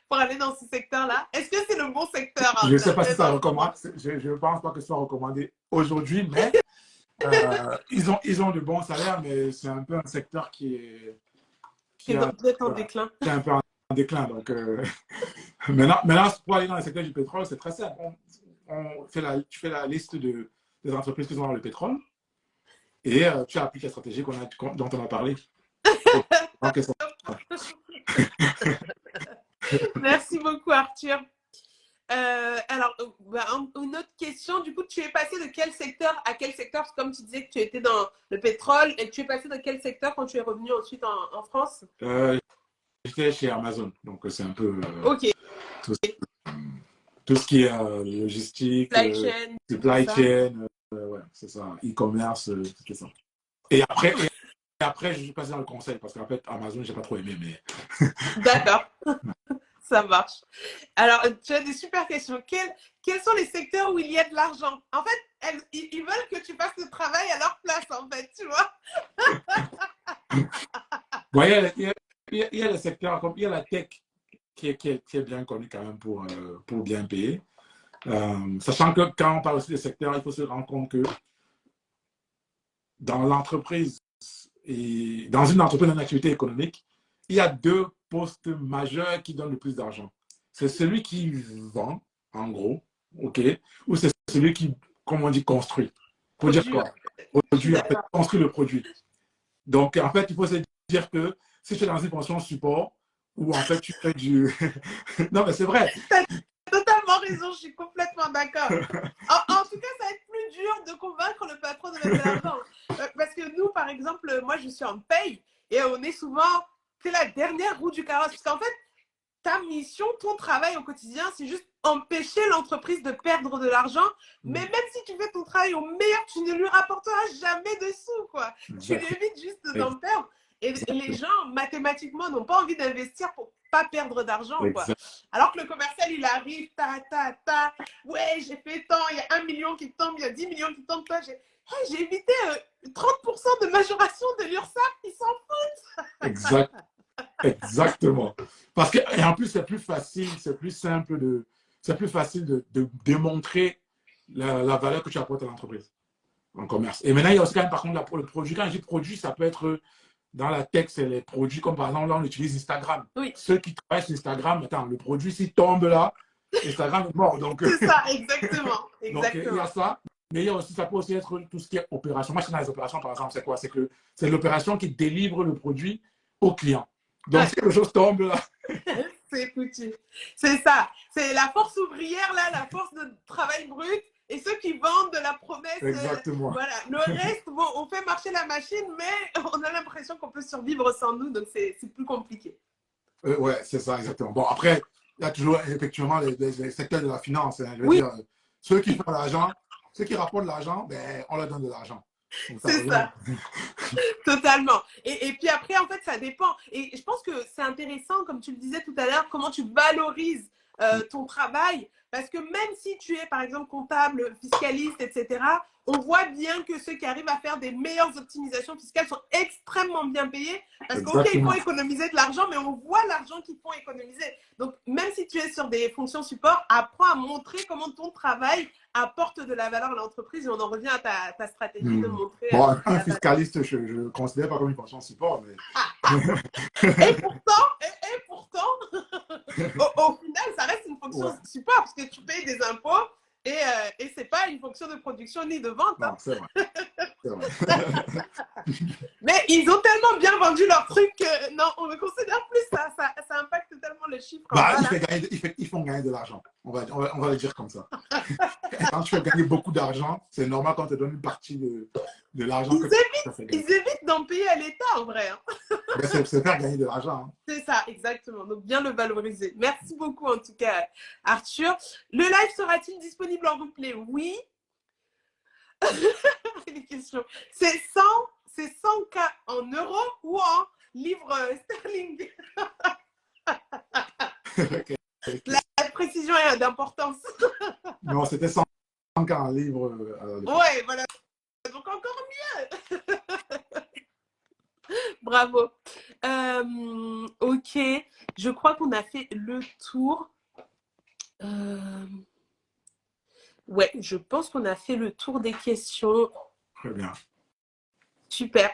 pour aller dans ce secteur-là. Est-ce que c'est le bon secteur? Je ne sais pas si ça recommande. Je ne pense pas que ce soit recommandé aujourd'hui, mais ils ont de bons salaires, mais c'est un peu un secteur qui est en déclin. Qui est un peu en déclin. Donc, maintenant, pour aller dans le secteur du pétrole, c'est très simple. Tu fais la liste des entreprises qui sont dans le pétrole et tu appliques la stratégie dont on a parlé. Merci beaucoup, Arthur. Alors, une autre question. Du coup, tu es passé de quel secteur à quel secteur? Comme tu disais que tu étais dans le pétrole, et tu es passé de quel secteur quand tu es revenu ensuite en France? J'étais chez Amazon, donc c'est un peu ok. Tout ce qui est logistique, supply chain, ouais, c'est ça, e-commerce, c'est ça. Et après, je suis passé dans le conseil parce qu'en fait, Amazon, j'ai pas trop aimé, mais. D'accord. Ça marche. Alors, tu as des super questions. Quels sont les secteurs où il y a de l'argent? En fait, ils veulent que tu fasses le travail à leur place, en fait, tu vois. Bon, il y a le secteur, comme il y a la tech qui est bien connue quand même pour bien payer. Sachant que quand on parle aussi des secteurs, il faut se rendre compte que dans l'entreprise et dans une entreprise, une activité économique, il y a deux postes majeurs qui donnent le plus d'argent. C'est celui qui vend, en gros, ok, ou c'est celui qui, comme on dit, construit. Pour dire quoi? Produit, en fait, construit le produit. Donc, en fait, il faut se dire que si tu es dans une fonction support, où en fait tu fais du. Non, mais c'est vrai. Tu as totalement raison, je suis complètement d'accord. En tout cas, ça va être plus dur de convaincre le patron de mettre de l'argent. Parce que nous, par exemple, moi, je suis en paye et on est souvent que la dernière roue du carrosse. Parce qu'en fait, ta mission, ton travail au quotidien, c'est juste empêcher l'entreprise de perdre de l'argent. Mais même si tu fais ton travail au meilleur, tu ne lui rapporteras jamais de sous, quoi. Tu l'évites juste d'en perdre. Et les gens, mathématiquement, n'ont pas envie d'investir pour pas perdre d'argent, quoi. Alors que le commercial, il arrive, ouais, j'ai fait tant, il y a 1 million qui tombe, il y a 10 millions qui tombent, toi, j'ai évité 30% de majoration de l'URSSAF, ils s'en foutent. Exact. Exactement. Parce que, et en plus, c'est plus facile, c'est plus simple c'est plus facile de démontrer la valeur que tu apportes à l'entreprise en commerce. Et maintenant, il y a aussi quand même, par contre, le produit. Quand je dis produit, ça peut être dans la tech, c'est les produits comme par exemple, là, on utilise Instagram. Oui. Ceux qui travaillent sur Instagram, attends, le produit, s'il tombe là, Instagram est mort. C'est ça, exactement. Donc, il y a ça. Mais il y a aussi, ça peut aussi être tout ce qui est opération. Moi, je suis dans les opérations, par exemple, c'est quoi? C'est l'opération qui délivre le produit au client. Donc, si quelque chose tombe là. C'est foutu. C'est ça. C'est la force ouvrière, là, la force de travail brut. Et ceux qui vendent de la promesse. Exactement. Voilà. Le reste, bon, on fait marcher la machine, mais on a l'impression qu'on peut survivre sans nous. Donc, c'est plus compliqué. Ouais, c'est ça, exactement. Bon, après, il y a toujours effectivement les secteurs de la finance. Hein, je veux dire, ceux qui font l'argent, ceux qui rapportent l'argent, ben, on leur donne de l'argent. C'est ça. Totalement. Et puis après, en fait, ça dépend. Et je pense que c'est intéressant, comme tu le disais tout à l'heure, comment tu valorises ton travail. Parce que même si tu es, par exemple, comptable, fiscaliste, etc., on voit bien que ceux qui arrivent à faire des meilleures optimisations fiscales sont extrêmement bien payés. Parce qu'ok, il faut économiser de l'argent, mais on voit l'argent qu'ils font économiser. Donc, même si tu es sur des fonctions support, apprends à montrer comment ton travail apporte de la valeur à l'entreprise. Et on en revient à ta stratégie de montrer. Bon, un fiscaliste, je ne considère pas comme une fonction support. Mais... et pourtant au final, ça reste une fonction support parce que tu payes des impôts et ce n'est pas une fonction de production ni de vente. Non, c'est vrai. Mais ils ont tellement bien vendu leur truc que non, on ne considère plus ça. Ça impacte tellement le chiffre. Bah, ils font gagner de l'argent. On va le dire comme ça. Quand tu fais gagner beaucoup d'argent, c'est normal quand on te donne une partie de l'argent. Ils évitent d'en payer à l'État en vrai. Hein. C'est faire gagner de l'argent. Hein. C'est ça, exactement. Donc, bien le valoriser. Merci beaucoup en tout cas, Arthur. Le live sera-t-il disponible en replay? Oui. Les questions. C'est 100K en euros ou en livres sterling? Okay. La précision est d'importance. Non, c'était 100K en livres. Ouais, voilà. Donc encore mieux. Bravo. Ok, je crois qu'on a fait le tour. Ouais, je pense qu'on a fait le tour des questions. Très bien. Super.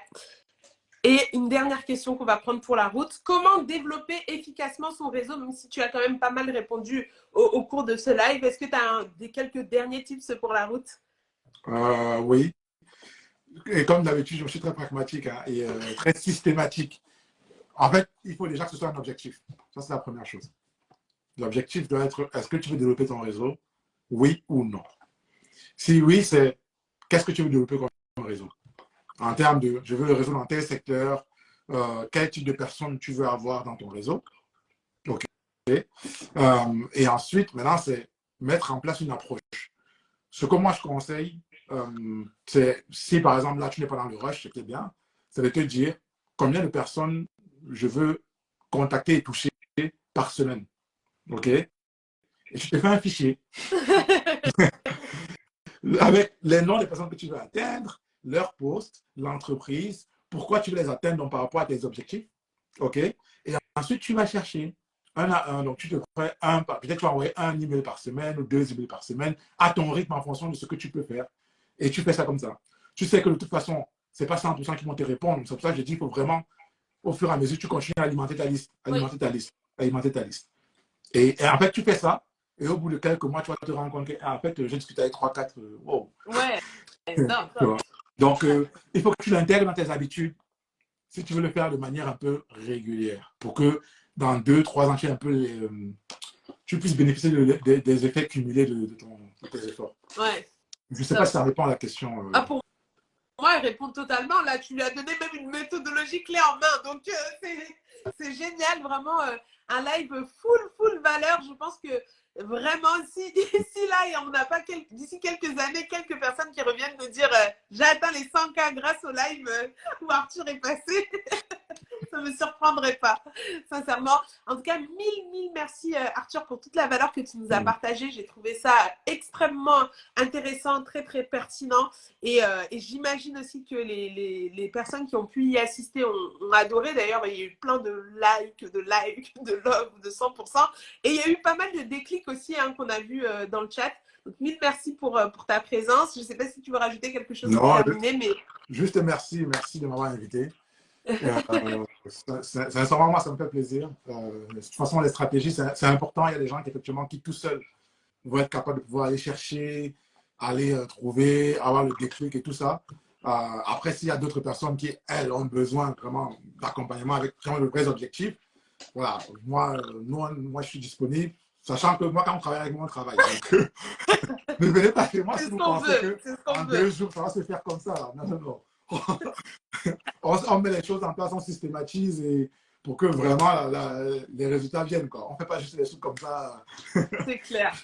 Et une dernière question qu'on va prendre pour la route. Comment développer efficacement son réseau, même si tu as quand même pas mal répondu au cours de ce live? Est-ce que tu as quelques derniers tips pour la route? Oui. Et comme d'habitude, je suis très pragmatique et très systématique. En fait, il faut déjà que ce soit un objectif. Ça, c'est la première chose. L'objectif doit être, est-ce que tu veux développer ton réseau? Oui ou non? Si oui, c'est qu'est-ce que tu veux développer comme réseau? En termes de, je veux le réseau dans tel secteur, quel type de personnes tu veux avoir dans ton réseau. OK. Et ensuite, maintenant, c'est mettre en place une approche. Ce que moi, je conseille, c'est, si par exemple, là, tu n'es pas dans le rush, c'est bien, c'est de te dire combien de personnes je veux contacter et toucher par semaine. OK? Et tu te fais un fichier avec les noms des personnes que tu veux atteindre, leur poste, l'entreprise, pourquoi tu veux les atteindre donc, par rapport à tes objectifs. OK? Et ensuite, tu vas chercher un à un. Donc, tu te fais peut-être tu vas envoyer un email par semaine ou 2 emails par semaine à ton rythme en fonction de ce que tu peux faire. Et tu fais ça comme ça. Tu sais que de toute façon, ce n'est pas 100% qui vont te répondre. C'est pour ça que je dis qu'il faut vraiment, au fur et à mesure, tu continues à alimenter ta liste, alimenter ta liste. Et en fait, tu fais ça. Et au bout de quelques mois, tu vas te rendre compte que, en fait, j'ai discuté avec 3-4. Wow. Ouais. Donc, il faut que tu l'intègres dans tes habitudes si tu veux le faire de manière un peu régulière pour que dans 2-3 ans, tu puisses bénéficier des effets cumulés de tes efforts. Ouais. Je ne sais pas si ça répond à la question. Pour moi, elle répond totalement. Là, tu lui as donné même une méthodologie clé en main. Donc, c'est génial. Vraiment, un live full valeur. Je pense que vraiment, si là, on n'a pas d'ici quelques années, quelques personnes qui reviennent nous dire j'ai atteint les 100K grâce au live où Arthur est passé, ça ne me surprendrait pas, sincèrement. En tout cas, mille merci Arthur pour toute la valeur que tu nous as partagée. J'ai trouvé ça extrêmement intéressant, très pertinent. Et j'imagine aussi que les personnes qui ont pu y assister ont adoré. D'ailleurs, il y a eu plein de likes, de love, de 100%. Et il y a eu pas mal de déclics aussi qu'on a vu dans le chat. Donc, mille merci pour ta présence. Je ne sais pas si tu veux rajouter quelque chose pour terminer. Mais... Juste merci de m'avoir invité. Sincèrement, moi, ça me fait plaisir. De toute façon, les stratégies, c'est important. Il y a des gens qui tout seuls vont être capables de pouvoir aller chercher, aller trouver, avoir le déclic et tout ça. Après, s'il y a d'autres personnes qui, elles, ont besoin vraiment d'accompagnement avec vraiment de vrais objectifs, voilà, moi, je suis disponible, sachant que moi, quand on travaille avec moi, on travaille. Donc, ne venez pas chez moi si vous pensez qu'en 2 jours, ça va se faire comme ça. Non. On met les choses en place, on systématise et pour que vraiment les résultats viennent. Quoi. On ne fait pas juste les choses comme ça. C'est clair.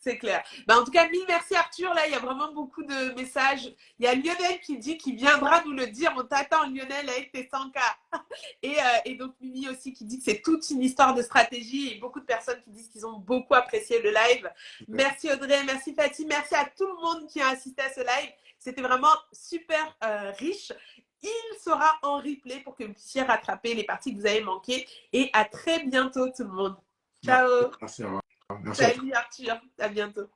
C'est clair. Bah, en tout cas, mille merci Arthur. Là, il y a vraiment beaucoup de messages. Il y a Lionel qui dit qu'il viendra nous le dire. On t'attend, Lionel, avec tes 100K. Et donc, Mimi aussi qui dit que c'est toute une histoire de stratégie. Et beaucoup de personnes qui disent qu'ils ont beaucoup apprécié le live. Merci Audrey, merci Fatih, merci à tout le monde qui a assisté à ce live. C'était vraiment super riche. Il sera en replay pour que vous puissiez rattraper les parties que vous avez manquées. Et à très bientôt tout le monde. Ciao. Merci, au revoir. Merci Salut Arthur, à bientôt.